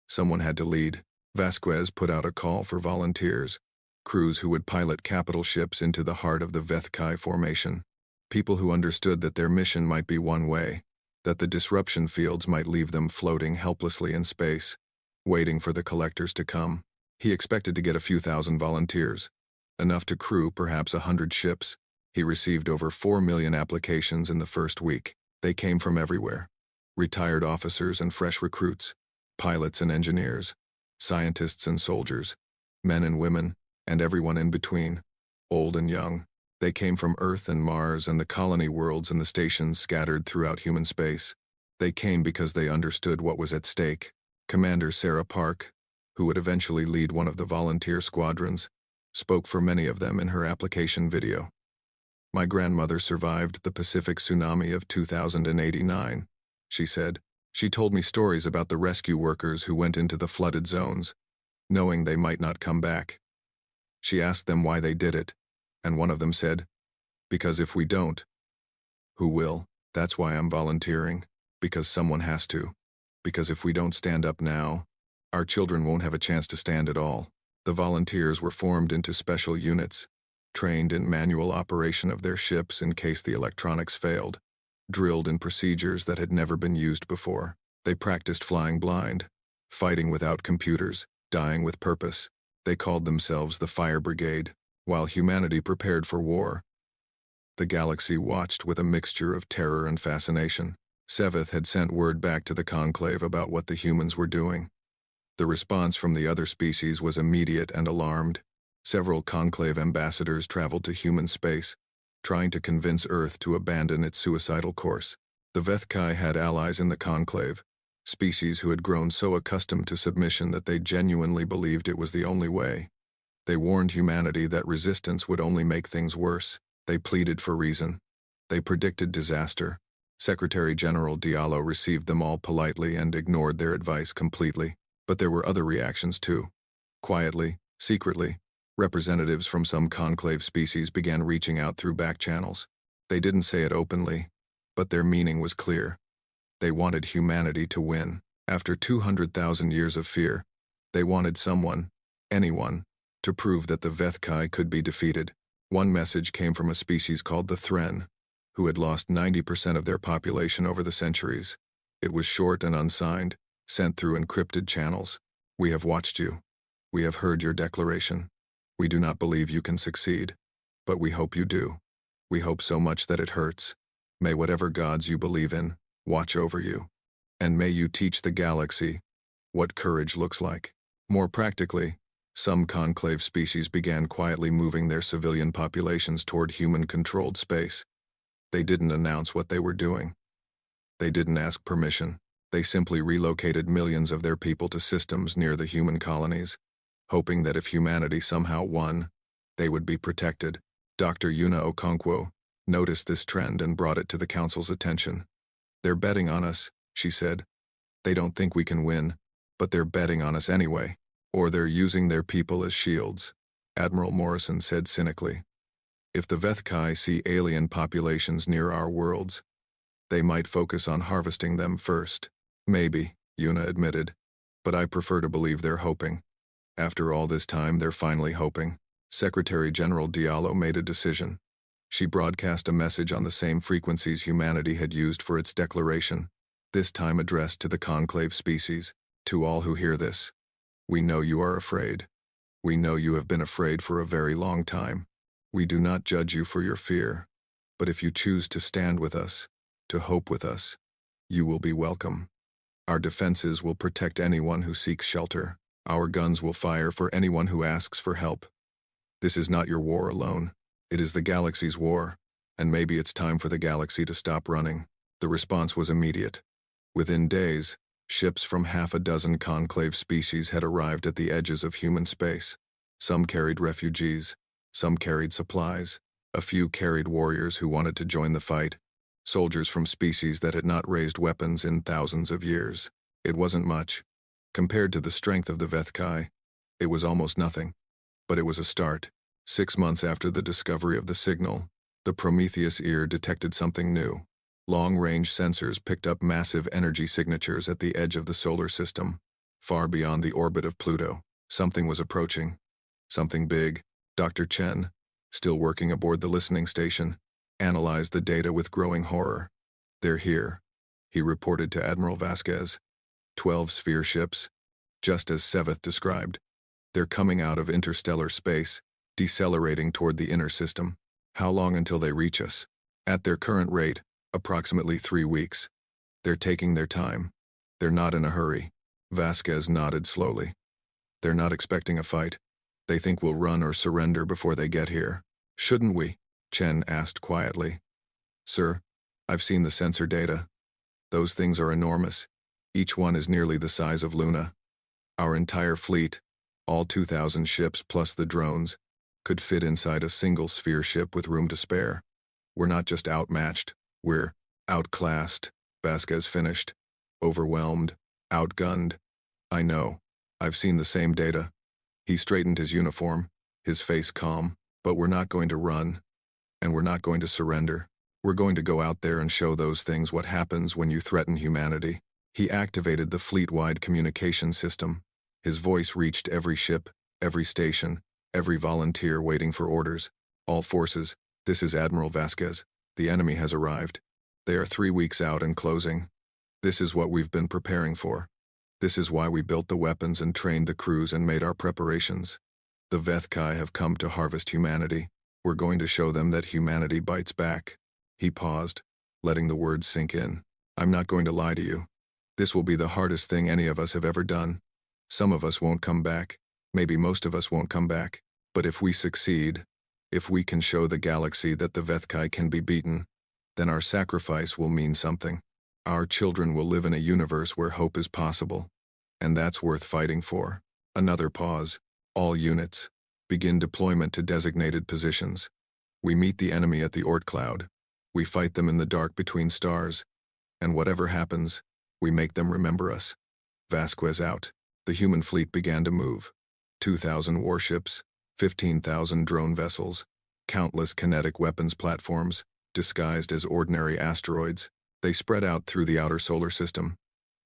Someone had to lead. Vasquez put out a call for volunteers, crews who would pilot capital ships into the heart of the Vethkai formation. People who understood that their mission might be one way, that the disruption fields might leave them floating helplessly in space, waiting for the collectors to come. He expected to get a few thousand volunteers, enough to crew perhaps 100 ships. He received over 4 million applications in the first week. They came from everywhere. Retired officers and fresh recruits, pilots and engineers, scientists and soldiers, men and women, and everyone in between, old and young. They came from Earth and Mars and the colony worlds and the stations scattered throughout human space. They came because they understood what was at stake. Commander Sarah Park, who would eventually lead one of the volunteer squadrons, spoke for many of them in her application video. My grandmother survived the Pacific tsunami of 2089, she said. She told me stories about the rescue workers who went into the flooded zones, knowing they might not come back. She asked them why they did it, and one of them said, "Because if we don't, who will? That's why I'm volunteering, because someone has to. Because if we don't stand up now, our children won't have a chance to stand at all." The volunteers were formed into special units, trained in manual operation of their ships in case the electronics failed, drilled in procedures that had never been used before. They practiced flying blind, fighting without computers, dying with purpose. They called themselves the Fire Brigade. While humanity prepared for war, the galaxy watched with a mixture of terror and fascination. Seveth had sent word back to the Conclave about what the humans were doing. The response from the other species was immediate and alarmed. Several Conclave ambassadors traveled to human space, trying to convince Earth to abandon its suicidal course. The Vethkai had allies in the Conclave, species who had grown so accustomed to submission that they genuinely believed it was the only way. They warned humanity that resistance would only make things worse. They pleaded for reason. They predicted disaster. Secretary General Diallo received them all politely and ignored their advice completely. But there were other reactions too. Quietly, secretly, representatives from some conclave species began reaching out through back channels. They didn't say it openly, but their meaning was clear. They wanted humanity to win. After 200,000 years of fear, they wanted someone, anyone, to prove that the Vethkai could be defeated. One message came from a species called the Thren, who had lost 90% of their population over the centuries. It was short and unsigned, sent through encrypted channels. "We have watched you. We have heard your declaration. We do not believe you can succeed, but we hope you do. We hope so much that it hurts. May whatever gods you believe in watch over you, and may you teach the galaxy what courage looks like." More practically, some conclave species began quietly moving their civilian populations toward human-controlled space. They didn't announce what they were doing. They didn't ask permission. They simply relocated millions of their people to systems near the human colonies, hoping that if humanity somehow won, they would be protected. Dr. Yuna Okonkwo noticed this trend and brought it to the Council's attention. "They're betting on us," she said. "They don't think we can win, but they're betting on us anyway. Or they're using their people as shields," Admiral Morrison said cynically. "If the Vethkai see alien populations near our worlds, they might focus on harvesting them first." "Maybe," Yuna admitted, "but I prefer to believe they're hoping. After all this time, they're finally hoping." Secretary General Diallo made a decision. She broadcast a message on the same frequencies humanity had used for its declaration, this time addressed to the conclave species. "To all who hear this, we know you are afraid. We know you have been afraid for a very long time. We do not judge you for your fear, but if you choose to stand with us, to hope with us, You will be welcome. Our defenses will protect anyone who seeks shelter. Our guns will fire for anyone who asks for help. This is not your war alone. It is the galaxy's war, and maybe it's time for the galaxy to stop running. The response was immediate. Within days, ships from half a dozen conclave species had arrived at the edges of human space. Some carried refugees, some carried supplies, a few carried warriors who wanted to join the fight, soldiers from species that had not raised weapons in thousands of years. It wasn't much. Compared to the strength of the Vethkai, it was almost nothing. But it was a start. 6 months after the discovery of the signal, the Prometheus ear detected something new. Long-range sensors picked up massive energy signatures at the edge of the solar system, far beyond the orbit of Pluto. Something was approaching. Something big. Dr. Chen, still working aboard the listening station, analyzed the data with growing horror. "They're here," he reported to Admiral Vasquez. 12 sphere ships, just as Seveth described. They're coming out of interstellar space, decelerating toward the inner system. How long until they reach us? At their current rate, approximately 3 weeks. They're taking their time. They're not in a hurry. Vasquez nodded slowly. They're not expecting a fight. They think we'll run or surrender before they get here. Shouldn't we? Chen asked quietly. Sir, I've seen the sensor data. Those things are enormous. Each one is nearly the size of Luna. Our entire fleet, all 2,000 ships plus the drones, could fit inside a single sphere ship with room to spare. We're not just outmatched, we're outclassed, Vasquez finished. Overwhelmed, outgunned. I know. I've seen the same data. He straightened his uniform, his face calm. But we're not going to run, and we're not going to surrender. We're going to go out there and show those things what happens when you threaten humanity. He activated the fleet-wide communication system. His voice reached every ship, every station, every volunteer waiting for orders. All forces, this is Admiral Vasquez. The enemy has arrived. They are 3 weeks out and closing. This is what we've been preparing for. This is why we built the weapons and trained the crews and made our preparations. The Vethkai have come to harvest humanity. We're going to show them that humanity bites back. He paused, letting the words sink in. I'm not going to lie to you. This will be the hardest thing any of us have ever done. Some of us won't come back. Maybe most of us won't come back. But if we succeed, if we can show the galaxy that the Vethkai can be beaten, then our sacrifice will mean something. Our children will live in a universe where hope is possible. And that's worth fighting for. Another pause. All units, begin deployment to designated positions. We meet the enemy at the Oort cloud. We fight them in the dark between stars. And whatever happens, we make them remember us. Vasquez out. The human fleet began to move. 2,000 warships, 15,000 drone vessels, countless kinetic weapons platforms, disguised as ordinary asteroids. They spread out through the outer solar system,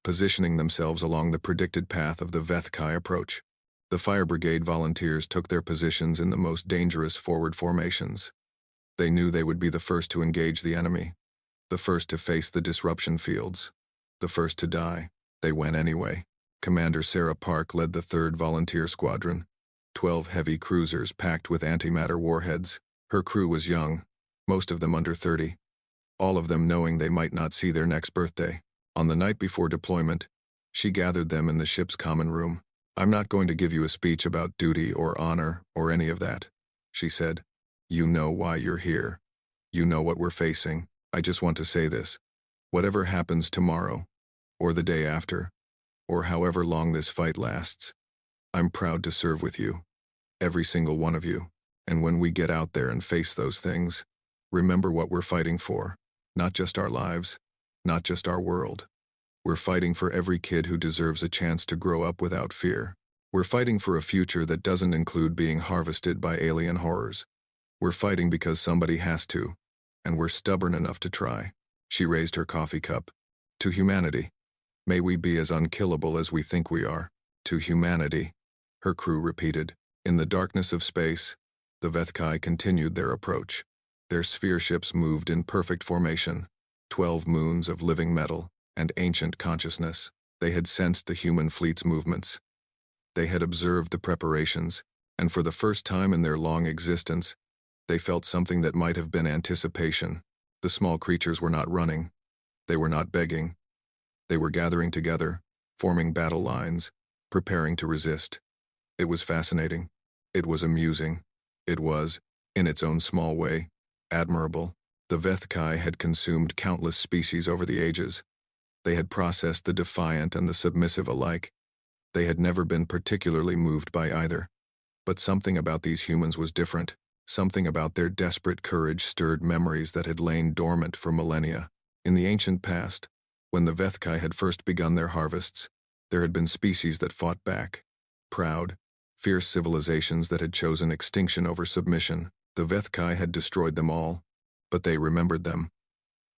positioning themselves along the predicted path of the Vethkai approach. The fire brigade volunteers took their positions in the most dangerous forward formations. They knew they would be the first to engage the enemy, the first to face the disruption fields, the first to die. They went anyway. Commander Sarah Park led the 3rd Volunteer Squadron, 12 heavy cruisers packed with antimatter warheads. Her crew was young, most of them under 30, all of them knowing they might not see their next birthday. On the night before deployment, she gathered them in the ship's common room. I'm not going to give you a speech about duty or honor or any of that, she said. You know why you're here. You know what we're facing. I just want to say this. Whatever happens tomorrow, or the day after, or however long this fight lasts, I'm proud to serve with you. Every single one of you. And when we get out there and face those things, remember what we're fighting for. Not just our lives, not just our world. We're fighting for every kid who deserves a chance to grow up without fear. We're fighting for a future that doesn't include being harvested by alien horrors. We're fighting because somebody has to, and we're stubborn enough to try. She raised her coffee cup. To humanity. May we be as unkillable as we think we are. To humanity, her crew repeated. In the darkness of space, the Vethkai continued their approach. Their sphere ships moved in perfect formation, 12 moons of living metal and ancient consciousness. They had sensed the human fleet's movements. They had observed the preparations, and for the first time in their long existence, they felt something that might have been anticipation. The small creatures were not running. They were not begging. They were gathering together, forming battle lines, preparing to resist. It was fascinating. It was amusing. It was, in its own small way, admirable. The Vethkai had consumed countless species over the ages. They had processed the defiant and the submissive alike. They had never been particularly moved by either. But something about these humans was different. Something about their desperate courage stirred memories that had lain dormant for millennia. In the ancient past, when the Vethkai had first begun their harvests, there had been species that fought back. Proud, fierce civilizations that had chosen extinction over submission. The Vethkai had destroyed them all, but they remembered them.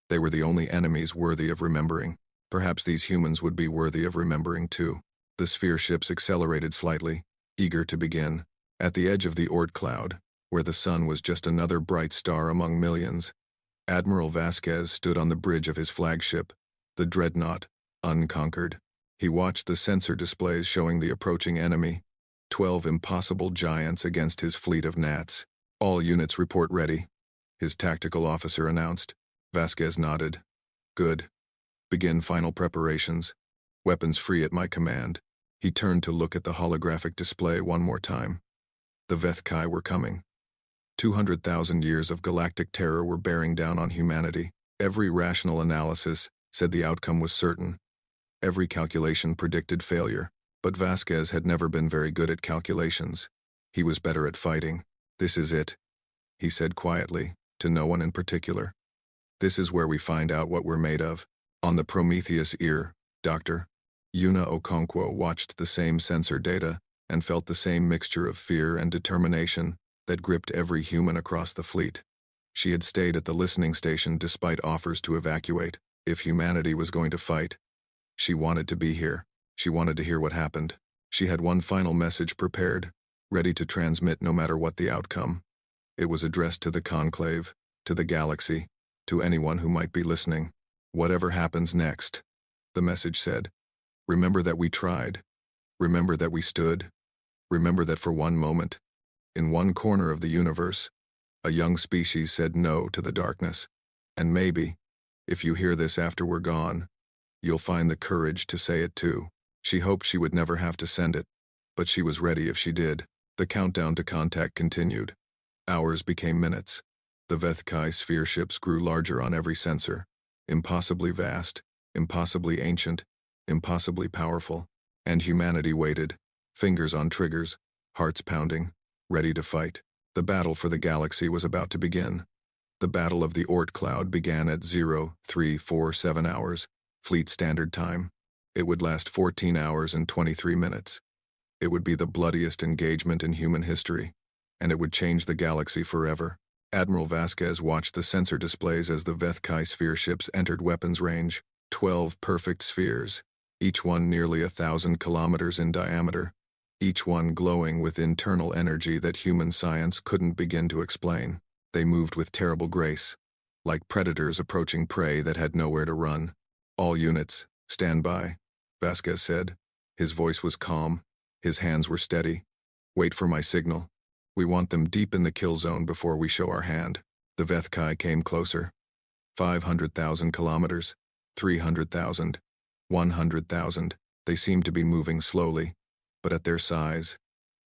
They were the only enemies worthy of remembering. Perhaps these humans would be worthy of remembering too. The sphere ships accelerated slightly, eager to begin. At the edge of the Oort cloud, where the sun was just another bright star among millions, Admiral Vasquez stood on the bridge of his flagship, the Dreadnought, unconquered. He watched the sensor displays showing the approaching enemy, 12 impossible giants against his fleet of gnats. All units report ready, his tactical officer announced. Vasquez nodded. Good. Begin final preparations. Weapons free at my command. He turned to look at the holographic display one more time. The Vethkai were coming. 200,000 years of galactic terror were bearing down on humanity. Every rational analysis said the outcome was certain. Every calculation predicted failure, but Vasquez had never been very good at calculations. He was better at fighting. This is it, he said quietly, to no one in particular. This is where we find out what we're made of. On the Prometheus ear, Dr. Yuna Okonkwo watched the same sensor data and felt the same mixture of fear and determination that gripped every human across the fleet. She had stayed at the listening station despite offers to evacuate. If humanity was going to fight, she wanted to be here. She wanted to hear what happened. She had one final message prepared, ready to transmit no matter what the outcome. It was addressed to the conclave, to the galaxy, to anyone who might be listening. Whatever happens next, the message said, remember that we tried. Remember that we stood. Remember that for one moment, in one corner of the universe, a young species said no to the darkness. And maybe, if you hear this after we're gone, you'll find the courage to say it too. She hoped she would never have to send it, but she was ready if she did. The countdown to contact continued. Hours became minutes. The Vethkai sphere ships grew larger on every sensor. Impossibly vast, impossibly ancient, impossibly powerful. And humanity waited, fingers on triggers, hearts pounding, ready to fight. The battle for the galaxy was about to begin. The Battle of the Oort Cloud began at 0347 hours, Fleet Standard Time. It would last 14 hours and 23 minutes. It would be the bloodiest engagement in human history, and it would change the galaxy forever. Admiral Vasquez watched the sensor displays as the Vethkai sphere ships entered weapons range. 12 perfect spheres, each one nearly 1,000 kilometers in diameter, each one glowing with internal energy that human science couldn't begin to explain. They moved with terrible grace, like predators approaching prey that had nowhere to run. All units, stand by, Vasquez said. His voice was calm, his hands were steady. Wait for my signal. We want them deep in the kill zone before we show our hand. The Vethkai came closer. 500,000 kilometers, 300,000, 100,000. They seemed to be moving slowly, but at their size,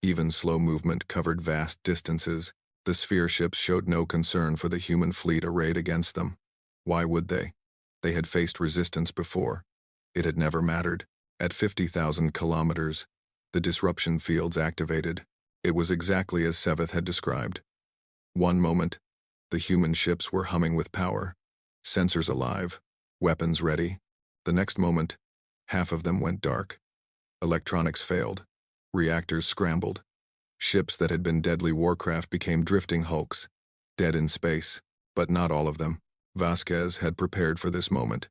even slow movement covered vast distances. The sphere ships showed no concern for the human fleet arrayed against them. Why would they? They had faced resistance before. It had never mattered. At 50,000 kilometers, the disruption fields activated. It was exactly as Seveth had described. One moment, the human ships were humming with power, sensors alive, weapons ready. The next moment, half of them went dark. Electronics failed. Reactors scrambled. Ships that had been deadly warcraft became drifting hulks, dead in space, but not all of them. Vasquez had prepared for this moment.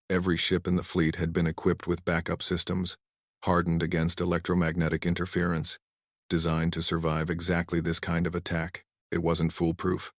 Every ship in the fleet had been equipped with backup systems, hardened against electromagnetic interference, designed to survive exactly this kind of attack. It wasn't foolproof.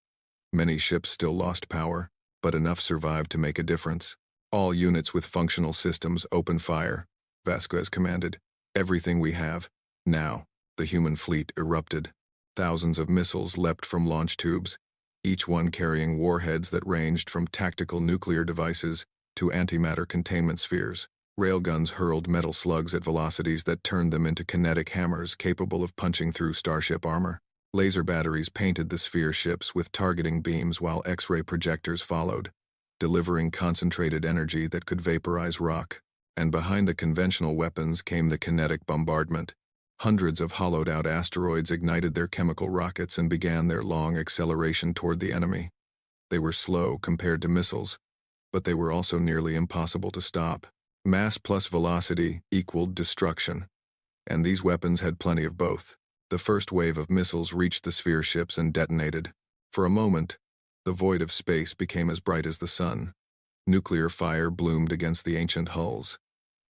Many ships still lost power, but enough survived to make a difference. All units with functional systems open fire, Vasquez commanded. Everything we have. Now, the human fleet erupted. Thousands of missiles leapt from launch tubes, each one carrying warheads that ranged from tactical nuclear devices to antimatter containment spheres. Railguns hurled metal slugs at velocities that turned them into kinetic hammers capable of punching through starship armor. Laser batteries painted the sphere ships with targeting beams while X-ray projectors followed, delivering concentrated energy that could vaporize rock. And behind the conventional weapons came the kinetic bombardment. Hundreds of hollowed-out asteroids ignited their chemical rockets and began their long acceleration toward the enemy. They were slow compared to missiles, but they were also nearly impossible to stop. Mass plus velocity equaled destruction, and these weapons had plenty of both. The first wave of missiles reached the sphere ships and detonated. For a moment, the void of space became as bright as the sun. Nuclear fire bloomed against the ancient hulls.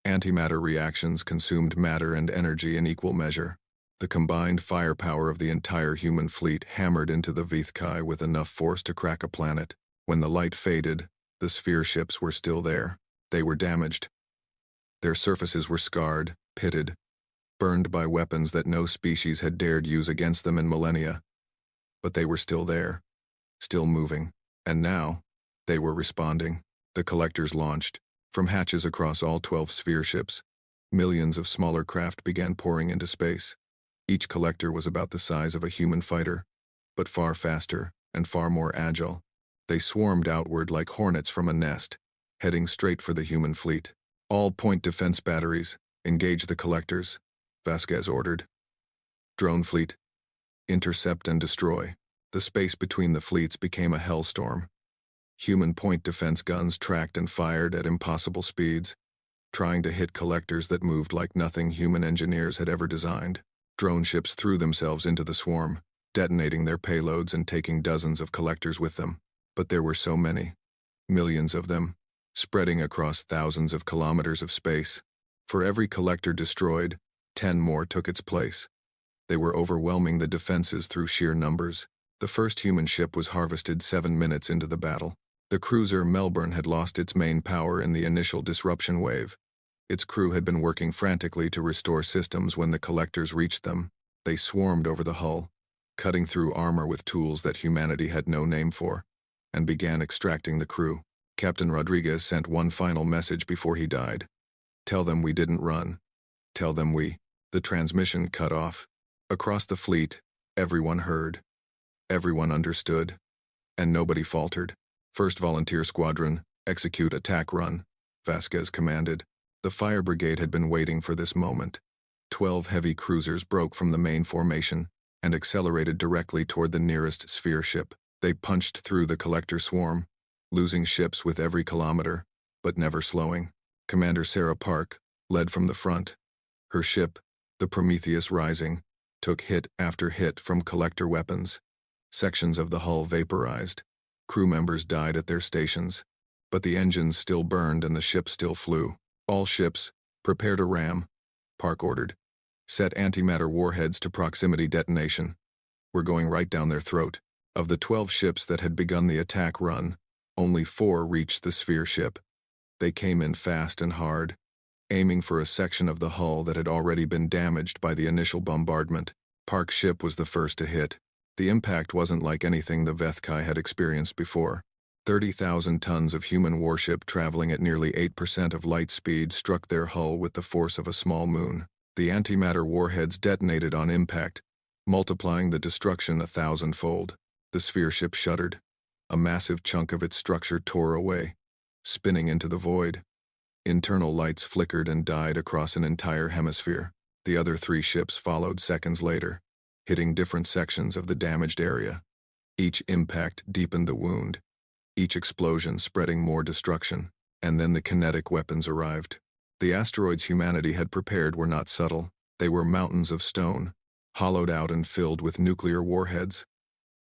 Antimatter reactions consumed matter and energy in equal measure. The combined firepower of the entire human fleet hammered into the Vithkai with enough force to crack a planet. When the light faded, the sphere ships were still there. They were damaged. Their surfaces were scarred, pitted, burned by weapons that no species had dared use against them in millennia. But they were still there, still moving, and now, they were responding. The collectors launched. From hatches across all 12 sphere ships, millions of smaller craft began pouring into space. Each collector was about the size of a human fighter, but far faster and far more agile. They swarmed outward like hornets from a nest, heading straight for the human fleet. All point defense batteries, engage the collectors, Vasquez ordered. Drone fleet, intercept and destroy. The space between the fleets became a hellstorm. Human point defense guns tracked and fired at impossible speeds, trying to hit collectors that moved like nothing human engineers had ever designed. Drone ships threw themselves into the swarm, detonating their payloads and taking dozens of collectors with them. But there were so many, millions of them, spreading across thousands of kilometers of space. For every collector destroyed, 10 more took its place. They were overwhelming the defenses through sheer numbers. The first human ship was harvested 7 minutes into the battle. The cruiser Melbourne had lost its main power in the initial disruption wave. Its crew had been working frantically to restore systems when the collectors reached them. They swarmed over the hull, cutting through armor with tools that humanity had no name for, and began extracting the crew. Captain Rodriguez sent one final message before he died. "Tell them we didn't run. Tell them we..." The transmission cut off. Across the fleet, everyone heard. Everyone understood. And nobody faltered. "First Volunteer Squadron, execute attack run," Vasquez commanded. The fire brigade had been waiting for this moment. 12 heavy cruisers broke from the main formation and accelerated directly toward the nearest sphere ship. They punched through the collector swarm, losing ships with every kilometer, but never slowing. Commander Sarah Park led from the front. Her ship, the Prometheus Rising, took hit after hit from collector weapons. Sections of the hull vaporized. Crew members died at their stations, but the engines still burned and the ship still flew. "All ships, prepare to ram," Park ordered. "Set antimatter warheads to proximity detonation. We're going right down their throat." Of the 12 ships that had begun the attack run, only 4 reached the sphere ship. They came in fast and hard, aiming for a section of the hull that had already been damaged by the initial bombardment. Park's ship was the first to hit. The impact wasn't like anything the Vethkai had experienced before. 30,000 tons of human warship traveling at nearly 8% of light speed struck their hull with the force of a small moon. The antimatter warheads detonated on impact, multiplying the destruction 1,000-fold. The sphere ship shuddered. A massive chunk of its structure tore away, spinning into the void. Internal lights flickered and died across an entire hemisphere. The other 3 ships followed seconds later, hitting different sections of the damaged area. Each impact deepened the wound, each explosion spreading more destruction. And then the kinetic weapons arrived. The asteroids humanity had prepared were not subtle. They were mountains of stone, hollowed out and filled with nuclear warheads,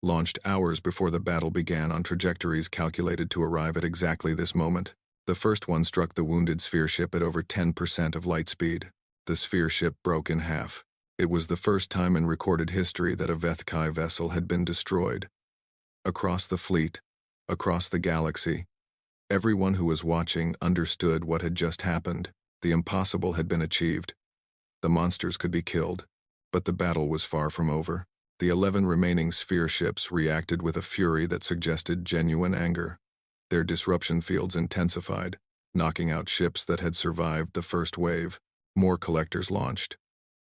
launched hours before the battle began on trajectories calculated to arrive at exactly this moment. The first one struck the wounded sphere ship at over 10% of light speed. The sphere ship broke in half. It was the first time in recorded history that a Vethkai vessel had been destroyed. Across the fleet, across the galaxy, everyone who was watching understood what had just happened. The impossible had been achieved. The monsters could be killed, but the battle was far from over. The 11 remaining sphere ships reacted with a fury that suggested genuine anger. Their disruption fields intensified, knocking out ships that had survived the first wave. More collectors launched,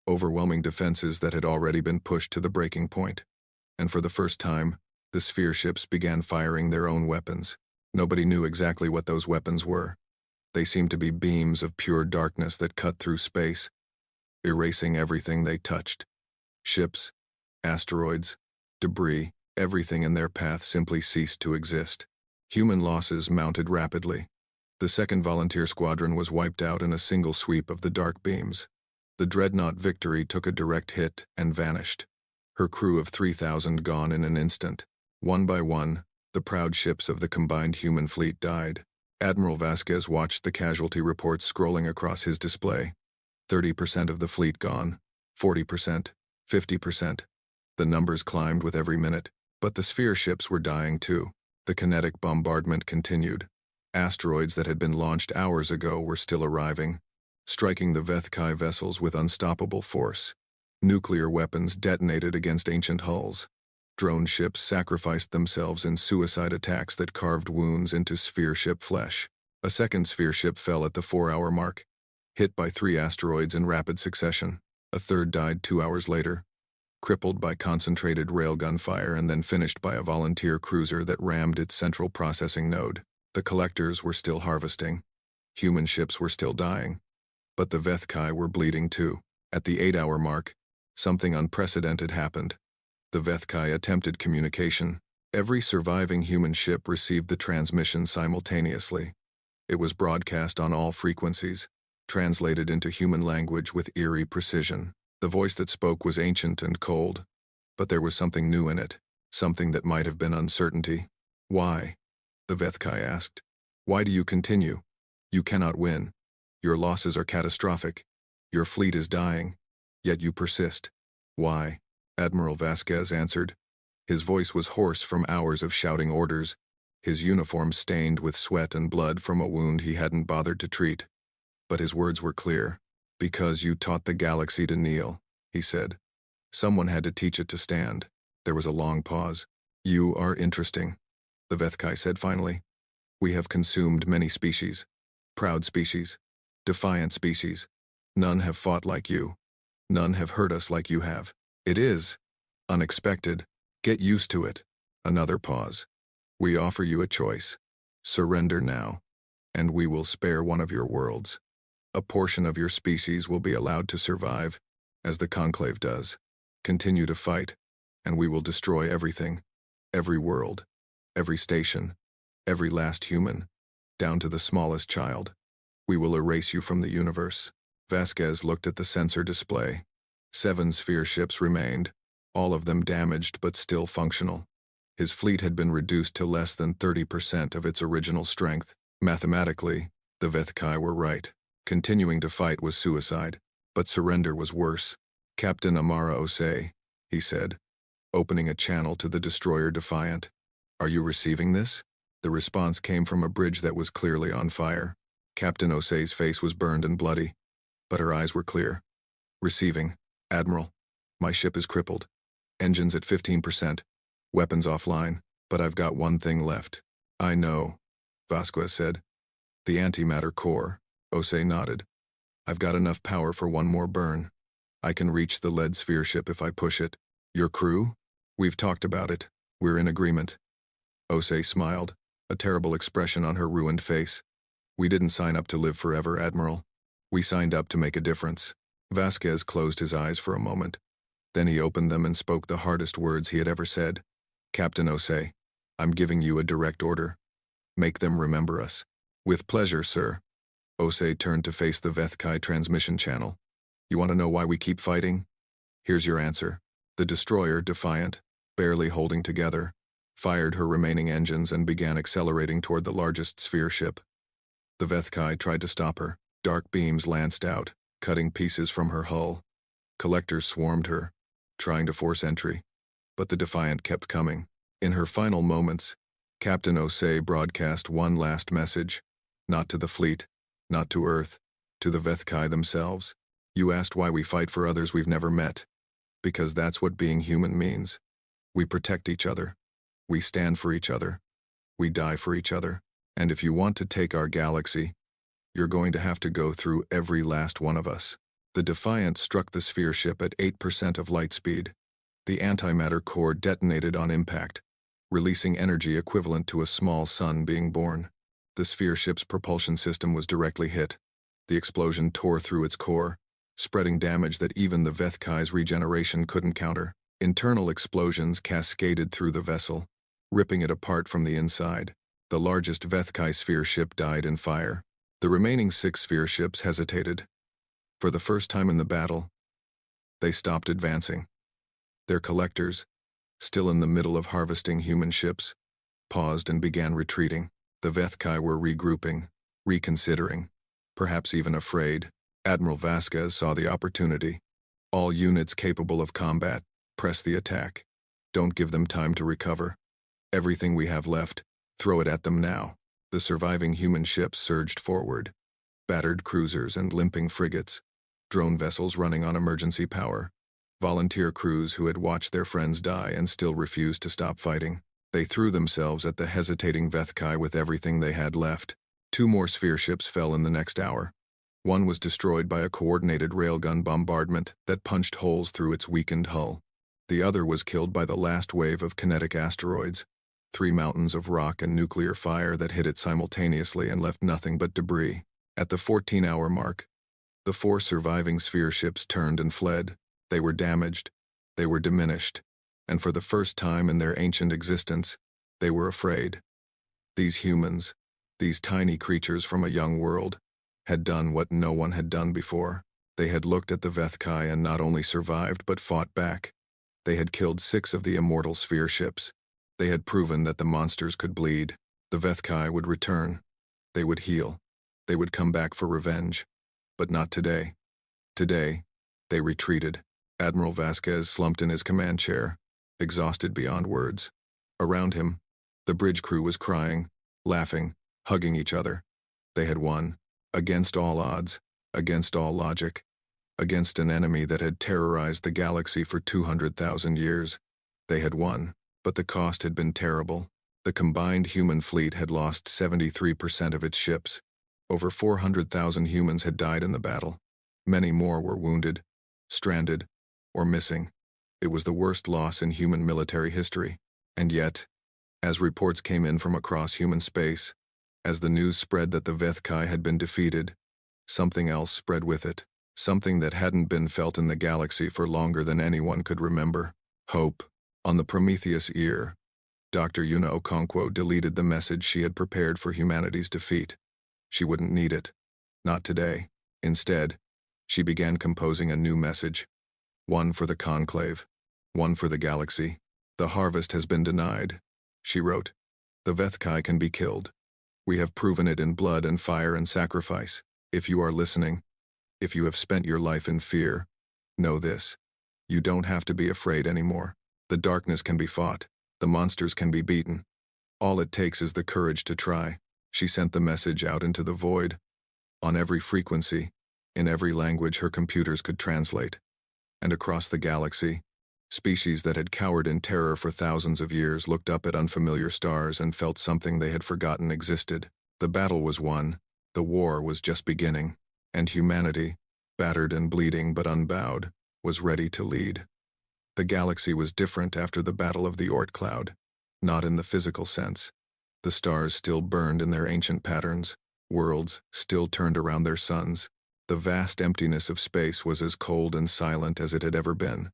overwhelming defenses that had already been pushed to the breaking point. And for the first time, the sphere ships began firing their own weapons. Nobody knew exactly what those weapons were. They seemed to be beams of pure darkness that cut through space, erasing everything they touched. Ships, asteroids, debris, everything in their path simply ceased to exist. Human losses mounted rapidly. The second volunteer squadron was wiped out in a single sweep of the dark beams. The dreadnought Victory took a direct hit and vanished. Her crew of 3,000 gone in an instant. One by one, the proud ships of the combined human fleet died. Admiral Vasquez watched the casualty reports scrolling across his display. 30% of the fleet gone, 40%, 50%. The numbers climbed with every minute, but the sphere ships were dying too. The kinetic bombardment continued. Asteroids that had been launched hours ago were still arriving, striking the Vethkai vessels with unstoppable force. Nuclear weapons detonated against ancient hulls. Drone ships sacrificed themselves in suicide attacks that carved wounds into sphere ship flesh. A second sphere ship fell at the 4-hour mark, hit by 3 asteroids in rapid succession. A third died 2 hours later, crippled by concentrated railgun fire and then finished by a volunteer cruiser that rammed its central processing node. The collectors were still harvesting. Human ships were still dying. But the Vethkai were bleeding too. At the 8-hour mark, something unprecedented happened. The Vethkai attempted communication. Every surviving human ship received the transmission simultaneously. It was broadcast on all frequencies, translated into human language with eerie precision. The voice that spoke was ancient and cold, but there was something new in it, something that might have been uncertainty. Why? The Vethkai asked. Why do you continue? You cannot win. Your losses are catastrophic. Your fleet is dying, yet you persist. Why? Admiral Vasquez answered. His voice was hoarse from hours of shouting orders, his uniform stained with sweat and blood from a wound he hadn't bothered to treat. But his words were clear. Because you taught the galaxy to kneel, he said. Someone had to teach it to stand. There was a long pause. You are interesting, the Vethkai said finally. We have consumed many species. Proud species. Defiant species. None have fought like you. None have hurt us like you have. It is unexpected. Get used to it. Another pause. We offer you a choice. Surrender now, and we will spare one of your worlds. A portion of your species will be allowed to survive, as the Conclave does. Continue to fight, and we will destroy everything. Every world, every station, every last human, down to the smallest child. We will erase you from the universe. Vasquez looked at the sensor display. 7 sphere ships remained, all of them damaged but still functional. His fleet had been reduced to less than 30% of its original strength. Mathematically, the Vethkai were right. Continuing to fight was suicide, but surrender was worse. Captain Amara Osei, he said, opening a channel to the destroyer Defiant. Are you receiving this? The response came from a bridge that was clearly on fire. Captain Osei's face was burned and bloody, but her eyes were clear. Receiving. Admiral, my ship is crippled. Engines at 15%. Weapons offline, but I've got one thing left. I know, Vasquez said. The antimatter core. Osei nodded. I've got enough power for one more burn. I can reach the lead sphere ship if I push it. Your crew? We've talked about it. We're in agreement. Osei smiled, a terrible expression on her ruined face. We didn't sign up to live forever, Admiral. We signed up to make a difference. Vasquez closed his eyes for a moment. Then he opened them and spoke the hardest words he had ever said. Captain Osei, I'm giving you a direct order. Make them remember us. With pleasure, sir. Osei turned to face the Vethkai transmission channel. You want to know why we keep fighting? Here's your answer. The destroyer, Defiant, barely holding together, fired her remaining engines and began accelerating toward the largest sphere ship. The Vethkai tried to stop her. Dark beams lanced out, cutting pieces from her hull. Collectors swarmed her, trying to force entry. But the Defiant kept coming. In her final moments, Captain Osei broadcast one last message. Not to the fleet, not to Earth, to the Vethkai themselves. You asked why we fight for others we've never met. Because that's what being human means. We protect each other. We stand for each other. We die for each other. And if you want to take our galaxy, You're going to have to go through every last one of us. The Defiant struck the sphere ship at 8% of light speed. The antimatter core detonated on impact, releasing energy equivalent to a small sun being born. The sphere ship's propulsion system was directly hit. The explosion tore through its core, spreading damage that even the Vethkai's regeneration couldn't counter. Internal explosions cascaded through the vessel, ripping it apart from the inside. The largest Vethkai sphere ship died in fire. The remaining 6 sphere ships hesitated. For the first time in the battle, they stopped advancing. Their collectors, still in the middle of harvesting human ships, paused and began retreating. The Vethkai were regrouping, reconsidering, perhaps even afraid. Admiral Vasquez saw the opportunity. All units capable of combat, press the attack. Don't give them time to recover. Everything we have left, throw it at them now. The surviving human ships surged forward. Battered cruisers and limping frigates. Drone vessels running on emergency power. Volunteer crews who had watched their friends die and still refused to stop fighting. They threw themselves at the hesitating Vethkai with everything they had left. 2 more sphere ships fell in the next hour. One was destroyed by a coordinated railgun bombardment that punched holes through its weakened hull. The other was killed by the last wave of kinetic asteroids, 3 mountains of rock and nuclear fire that hit it simultaneously and left nothing but debris. At the 14-hour mark, the 4 surviving sphere ships turned and fled. They were damaged, they were diminished, and for the first time in their ancient existence, they were afraid. These humans, these tiny creatures from a young world, had done what no one had done before. They had looked at the Vethkai and not only survived but fought back. They had killed 6 of the immortal sphere ships. They had proven that the monsters could bleed. The Vethkai would return. They would heal. They would come back for revenge. But not today. Today, they retreated. Admiral Vasquez slumped in his command chair, exhausted beyond words. Around him, the bridge crew was crying, laughing, hugging each other. They had won, against all odds, against all logic, against an enemy that had terrorized the galaxy for 200,000 years. They had won, but the cost had been terrible. The combined human fleet had lost 73% of its ships. Over 400,000 humans had died in the battle. Many more were wounded, stranded, or missing. It was the worst loss in human military history. And yet, as reports came in from across human space, as the news spread that the Vethkai had been defeated, something else spread with it. Something that hadn't been felt in the galaxy for longer than anyone could remember. Hope. On the Prometheus ear, Dr. Yuna Okonkwo deleted the message she had prepared for humanity's defeat. She wouldn't need it. Not today. Instead, she began composing a new message. One for the Conclave. One for the galaxy. The harvest has been denied, she wrote. The Vethkai can be killed. We have proven it in blood and fire and sacrifice. If you are listening, if you have spent your life in fear, know this. You don't have to be afraid anymore. The darkness can be fought. The monsters can be beaten. All it takes is the courage to try. She sent the message out into the void. On every frequency, in every language her computers could translate. And across the galaxy, species that had cowered in terror for thousands of years looked up at unfamiliar stars and felt something they had forgotten existed. The battle was won. The war was just beginning. And humanity, battered and bleeding but unbowed, was ready to lead. The galaxy was different after the Battle of the Oort Cloud, not in the physical sense. The stars still burned in their ancient patterns, worlds still turned around their suns. The vast emptiness of space was as cold and silent as it had ever been.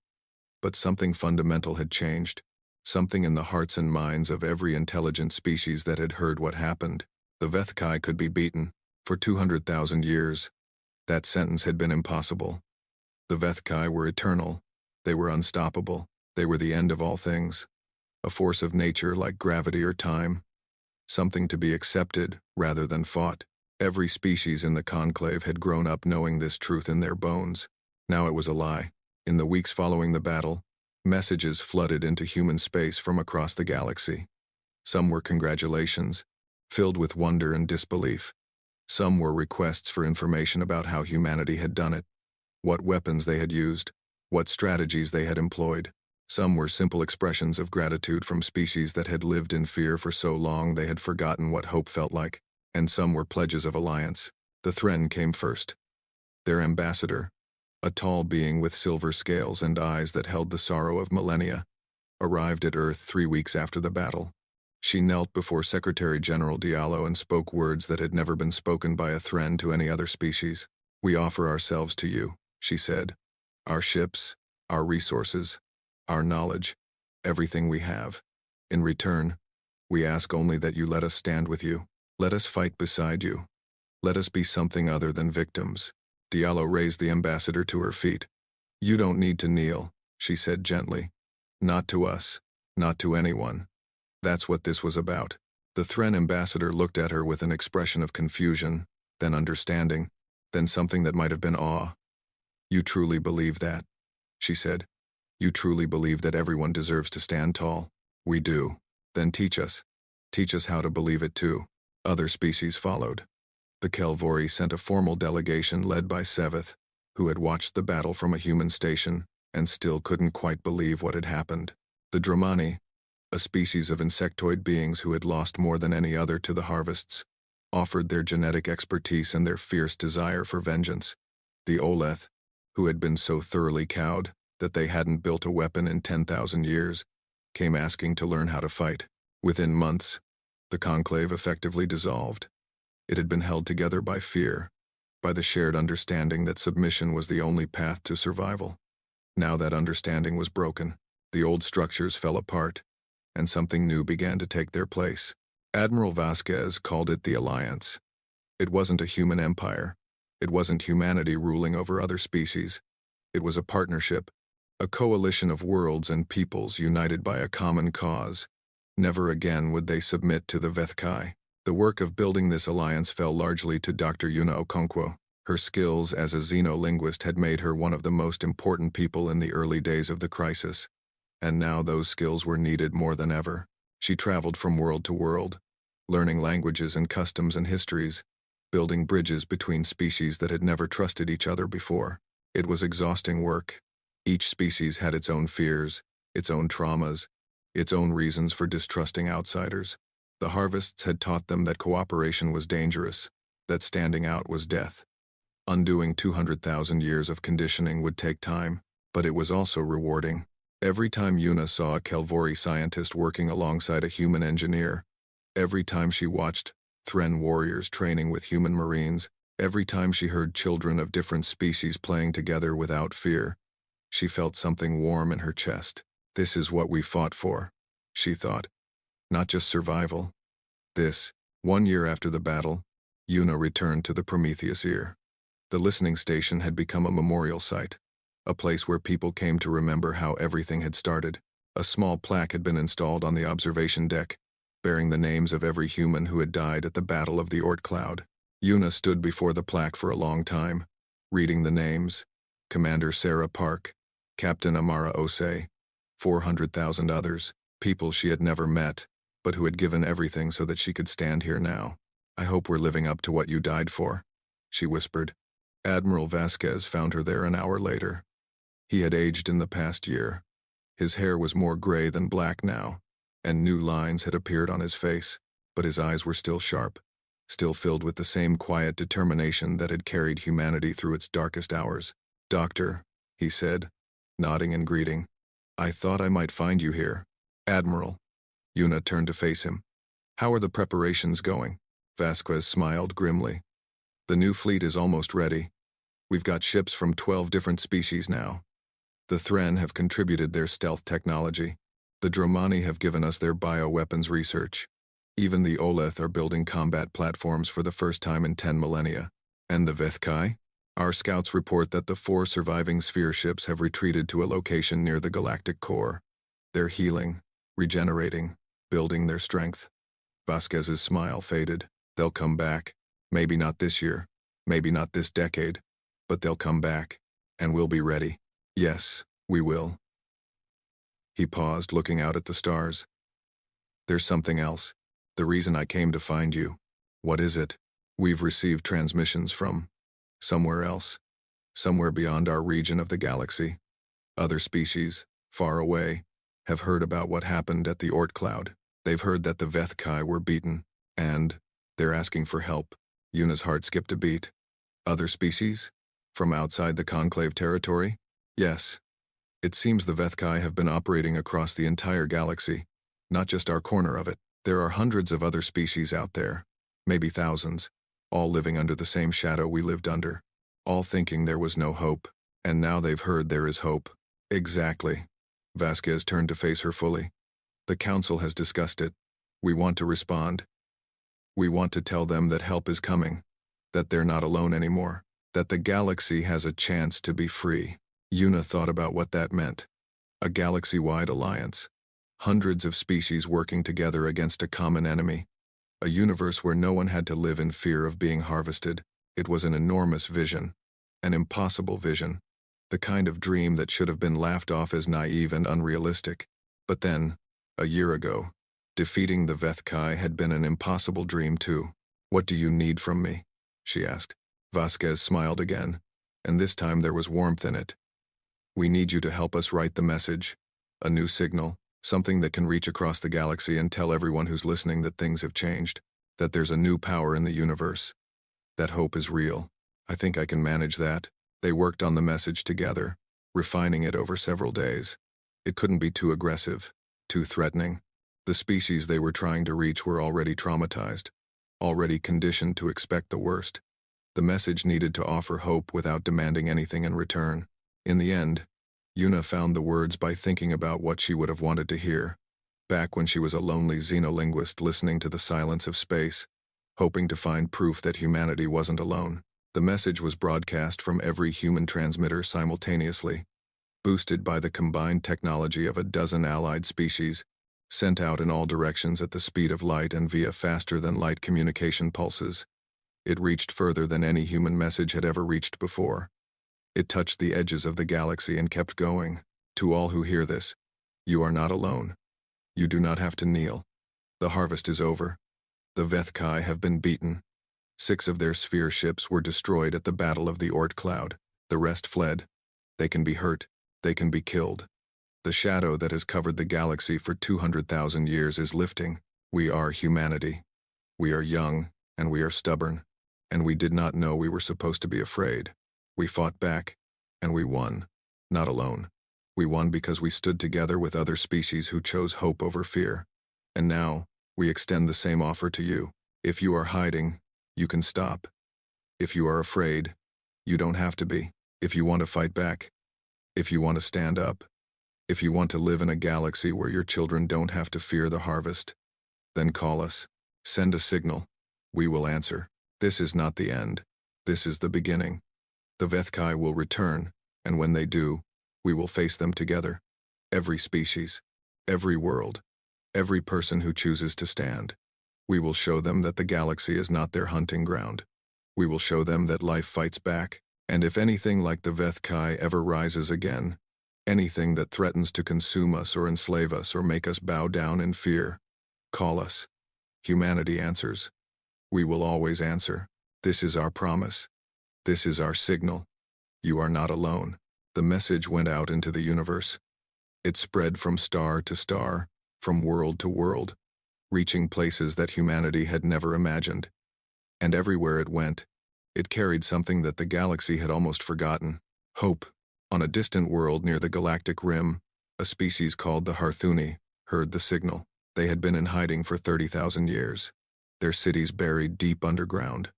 But something fundamental had changed, something in the hearts and minds of every intelligent species that had heard what happened. The Vethkai could be beaten. For 200,000 years, that sentence had been impossible. The Vethkai were eternal. They were unstoppable. They were the end of all things. A force of nature like gravity or time. Something to be accepted rather than fought. Every species in the Conclave had grown up knowing this truth in their bones. Now it was a lie. In the weeks following the battle, messages flooded into human space from across the galaxy. Some were congratulations, filled with wonder and disbelief. Some were requests for information about how humanity had done it, what weapons they had used, what strategies they had employed. Some were simple expressions of gratitude from species that had lived in fear for so long they had forgotten what hope felt like, and some were pledges of alliance. The Thren came first. Their ambassador, a tall being with silver scales and eyes that held the sorrow of millennia, arrived at Earth 3 weeks after the battle. She knelt before Secretary General Diallo and spoke words that had never been spoken by a Thren to any other species. "We offer ourselves to you," she said. "Our ships, our resources, our knowledge, everything we have. In return, we ask only that you let us stand with you. Let us fight beside you. Let us be something other than victims." Diallo raised the ambassador to her feet. "You don't need to kneel," she said gently. "Not to us, not to anyone. That's what this was about." The Thren ambassador looked at her with an expression of confusion, then understanding, then something that might have been awe. "You truly believe that?" she said. "You truly believe that everyone deserves to stand tall?" "We do." "Then teach us. Teach us how to believe it too." Other species followed. The Kelvori sent a formal delegation led by Seveth, who had watched the battle from a human station and still couldn't quite believe what had happened. The Dramani, a species of insectoid beings who had lost more than any other to the harvests, offered their genetic expertise and their fierce desire for vengeance. The Oleth, who had been so thoroughly cowed that they hadn't built a weapon in 10,000 years, came asking to learn how to fight. Within months, the conclave effectively dissolved. It had been held together by fear, by the shared understanding that submission was the only path to survival. Now that understanding was broken. The old structures fell apart, and something new began to take their place. Admiral Vasquez called it the Alliance. It wasn't a human empire. It wasn't humanity ruling over other species. It was a partnership, a coalition of worlds and peoples united by a common cause. Never again would they submit to the Vethkai. The work of building this alliance fell largely to Dr. Yuna Okonkwo. Her skills as a xenolinguist had made her one of the most important people in the early days of the crisis, and now those skills were needed more than ever. She traveled from world to world, learning languages and customs and histories, building bridges between species that had never trusted each other before. It was exhausting work. Each species had its own fears, its own traumas, its own reasons for distrusting outsiders. The harvests had taught them that cooperation was dangerous, that standing out was death. Undoing 200,000 years of conditioning would take time, but it was also rewarding. Every time Yuna saw a Kelvori scientist working alongside a human engineer, every time she watched Thren warriors training with human marines, every time she heard children of different species playing together without fear, she felt something warm in her chest. This is what we fought for, she thought. Not just survival. This, 1 year after the battle, Yuna returned to the Prometheus Ear. The listening station had become a memorial site, a place where people came to remember how everything had started. A small plaque had been installed on the observation deck, bearing the names of every human who had died at the Battle of the Oort Cloud. Yuna stood before the plaque for a long time, reading the names: Commander Sarah Park, Captain Amara Osei, 400,000 others, people she had never met, but who had given everything so that she could stand here now. "I hope we're living up to what you died for," she whispered. Admiral Vasquez found her there an hour later. He had aged in the past year. His hair was more gray than black now, and new lines had appeared on his face, but his eyes were still sharp, still filled with the same quiet determination that had carried humanity through its darkest hours. "Doctor," he said, nodding in greeting. "I thought I might find you here." "Admiral." Yuna turned to face him. "How are the preparations going?" Vasquez smiled grimly. "The new fleet is almost ready. We've got ships from 12 different species now. The Thren have contributed their stealth technology. The Dromani have given us their bioweapons research. Even the Oleth are building combat platforms for the first time in 10 millennia. And the Vethkai? Our scouts report that the 4 surviving sphere ships have retreated to a location near the galactic core. They're healing, regenerating, building their strength." Vasquez's smile faded. "They'll come back. Maybe not this year, maybe not this decade, but they'll come back, and we'll be ready." "Yes, we will." He paused, looking out at the stars. "There's something else. The reason I came to find you." "What is it?" "We've received transmissions from somewhere else, somewhere beyond our region of the galaxy. Other species, far away, have heard about what happened at the Oort Cloud. They've heard that the Vethkai were beaten, and they're asking for help." Yuna's heart skipped a beat. Other species? From outside the Conclave territory? Yes. It seems the Vethkai have been operating across the entire galaxy, not just our corner of it. There are hundreds of other species out there, maybe thousands, all living under the same shadow we lived under, all thinking there was no hope, and now they've heard there is hope. Exactly. Vasquez turned to face her fully. The Council has discussed it. We want to respond. We want to tell them that help is coming, that they're not alone anymore, that the galaxy has a chance to be free. Yuna thought about what that meant. A galaxy-wide alliance. Hundreds of species working together against a common enemy. A universe where no one had to live in fear of being harvested. It was an enormous vision. An impossible vision. The kind of dream that should have been laughed off as naive and unrealistic. But then, a year ago, defeating the Vethkai had been an impossible dream too. What do you need from me? She asked. Vasquez smiled again, and this time there was warmth in it. We need you to help us write the message. A new signal, something that can reach across the galaxy and tell everyone who's listening that things have changed, that there's a new power in the universe. That hope is real. I think I can manage that. They worked on the message together, refining it over several days. It couldn't be too aggressive, too threatening. The species they were trying to reach were already traumatized, already conditioned to expect the worst. The message needed to offer hope without demanding anything in return. In the end, Yuna found the words by thinking about what she would have wanted to hear, back when she was a lonely xenolinguist listening to the silence of space, hoping to find proof that humanity wasn't alone. The message was broadcast from every human transmitter simultaneously, boosted by the combined technology of a dozen allied species, sent out in all directions at the speed of light and via faster-than-light communication pulses. It reached further than any human message had ever reached before. It touched the edges of the galaxy and kept going. To all who hear this, you are not alone. You do not have to kneel. The harvest is over. The Vethkai have been beaten. 6 of their sphere ships were destroyed at the Battle of the Oort Cloud. The rest fled. They can be hurt. They can be killed. The shadow that has covered the galaxy for 200,000 years is lifting. We are humanity. We are young, and we are stubborn, and we did not know we were supposed to be afraid. We fought back, and we won. Not alone. We won because we stood together with other species who chose hope over fear. And now, we extend the same offer to you. If you are hiding, you can stop. If you are afraid, you don't have to be. If you want to fight back, if you want to stand up, if you want to live in a galaxy where your children don't have to fear the harvest, then call us. Send a signal. We will answer. This is not the end. This is the beginning. The Vethkai will return, and when they do, we will face them together. Every species, every world, every person who chooses to stand. We will show them that the galaxy is not their hunting ground. We will show them that life fights back, and if anything like the Vethkai ever rises again, anything that threatens to consume us or enslave us or make us bow down in fear, call us. Humanity answers. We will always answer. This is our promise. This is our signal. You are not alone. The message went out into the universe. It spread from star to star, from world to world, reaching places that humanity had never imagined. And everywhere it went, it carried something that the galaxy had almost forgotten. Hope. On a distant world near the galactic rim, a species called the Harthuni heard the signal. They had been in hiding for 30,000 years. Their cities buried deep underground.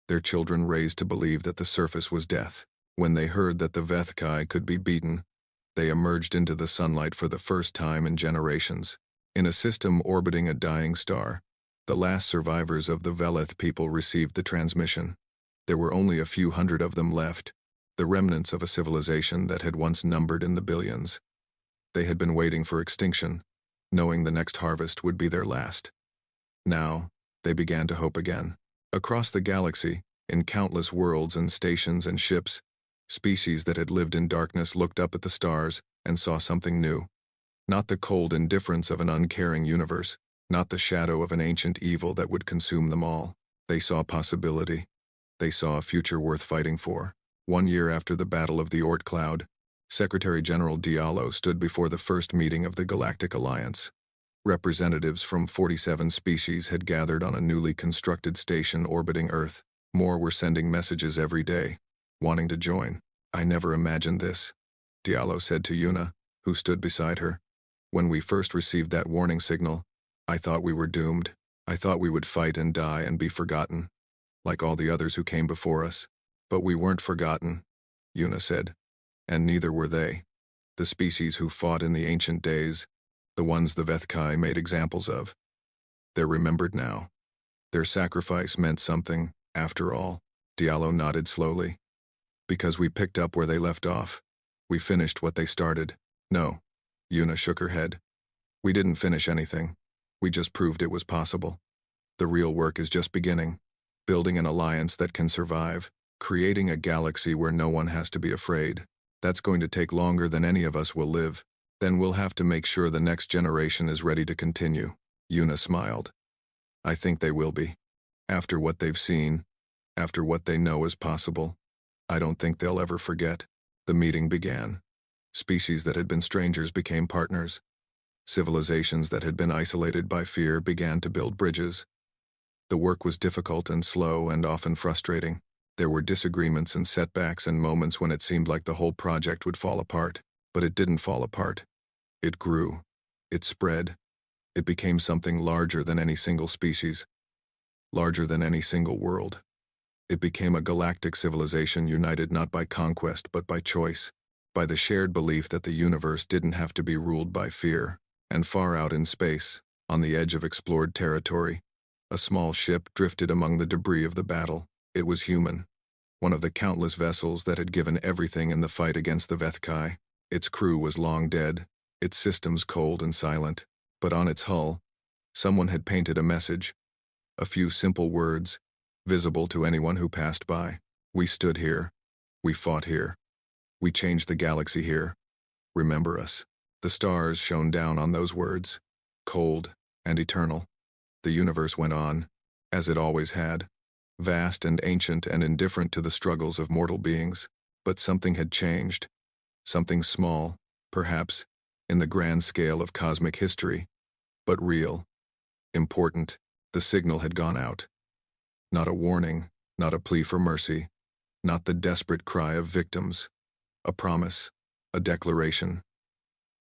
Their children raised to believe that the surface was death. When they heard that the Vethkai could be beaten, they emerged into the sunlight for the first time in generations. In a system orbiting a dying star, the last survivors of the Veleth people received the transmission. There were only a few hundred of them left, the remnants of a civilization that had once numbered in the billions. They had been waiting for extinction, knowing the next harvest would be their last. Now, they began to hope again. Across the galaxy, in countless worlds and stations and ships, species that had lived in darkness looked up at the stars and saw something new. Not the cold indifference of an uncaring universe, not the shadow of an ancient evil that would consume them all. They saw possibility. They saw a future worth fighting for. 1 year after the Battle of the Oort Cloud, Secretary General Diallo stood before the first meeting of the Galactic Alliance. Representatives from 47 species had gathered on a newly constructed station orbiting Earth. More were sending messages every day, wanting to join. I never imagined this, Diallo said to Yuna, who stood beside her. When we first received that warning signal, I thought we were doomed. I thought we would fight and die and be forgotten, like all the others who came before us. But we weren't forgotten, Yuna said. And neither were they. The species who fought in the ancient days, the ones the Vethkai made examples of. They're remembered now. Their sacrifice meant something, after all, Diallo nodded slowly. Because we picked up where they left off. We finished what they started. No, Yuna shook her head. We didn't finish anything. We just proved it was possible. The real work is just beginning. Building an alliance that can survive. Creating a galaxy where no one has to be afraid. That's going to take longer than any of us will live. Then we'll have to make sure the next generation is ready to continue. Yuna smiled. I think they will be. After what they've seen, after what they know is possible, I don't think they'll ever forget. The meeting began. Species that had been strangers became partners. Civilizations that had been isolated by fear began to build bridges. The work was difficult and slow and often frustrating. There were disagreements and setbacks and moments when it seemed like the whole project would fall apart. But it didn't fall apart. It grew. It spread. It became something larger than any single species. Larger than any single world. It became a galactic civilization united not by conquest but by choice. By the shared belief that the universe didn't have to be ruled by fear. And far out in space, on the edge of explored territory, a small ship drifted among the debris of the battle. It was human. One of the countless vessels that had given everything in the fight against the Vethkai. Its crew was long dead, its systems cold and silent. But on its hull, someone had painted a message. A few simple words, visible to anyone who passed by. We stood here. We fought here. We changed the galaxy here. Remember us. The stars shone down on those words, cold and eternal. The universe went on, as it always had, vast and ancient and indifferent to the struggles of mortal beings. But something had changed. Something small, perhaps, in the grand scale of cosmic history, but real, important. The signal had gone out. Not a warning, not a plea for mercy, not the desperate cry of victims. A promise, a declaration,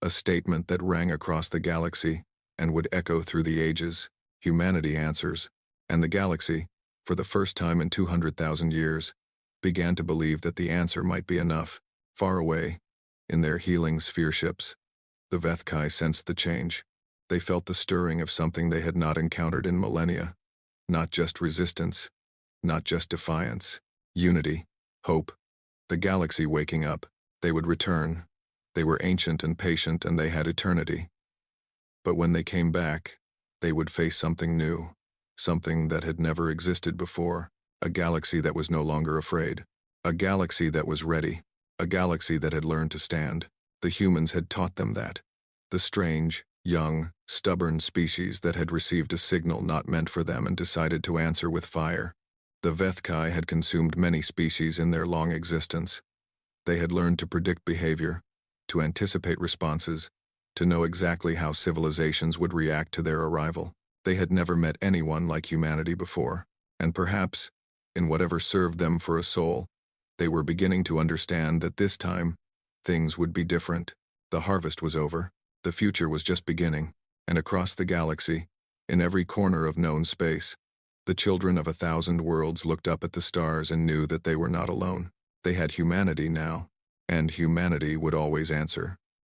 a statement that rang across the galaxy and would echo through the ages. Humanity answers, and the galaxy, for the first time in 200,000 years, began to believe that the answer might be enough. Far away, in their healing sphere ships, the Vethkai sensed the change. They felt the stirring of something they had not encountered in millennia. Not just resistance, not just defiance, unity, hope. The galaxy waking up. They would return. They were ancient and patient, and they had eternity. But when they came back, they would face something new, something that had never existed before, a galaxy that was no longer afraid, a galaxy that was ready, a galaxy that had learned to stand. The humans had taught them that. The strange, young, stubborn species that had received a signal not meant for them and decided to answer with fire. The Vethkai had consumed many species in their long existence. They had learned to predict behavior, to anticipate responses, to know exactly how civilizations would react to their arrival. They had never met anyone like humanity before, and perhaps, in whatever served them for a soul, they were beginning to understand that this time, things would be different. The harvest was over. The future was just beginning, and across the galaxy, in every corner of known space, the children of 1,000 worlds looked up at the stars and knew that they were not alone. They had humanity now, and humanity would always answer.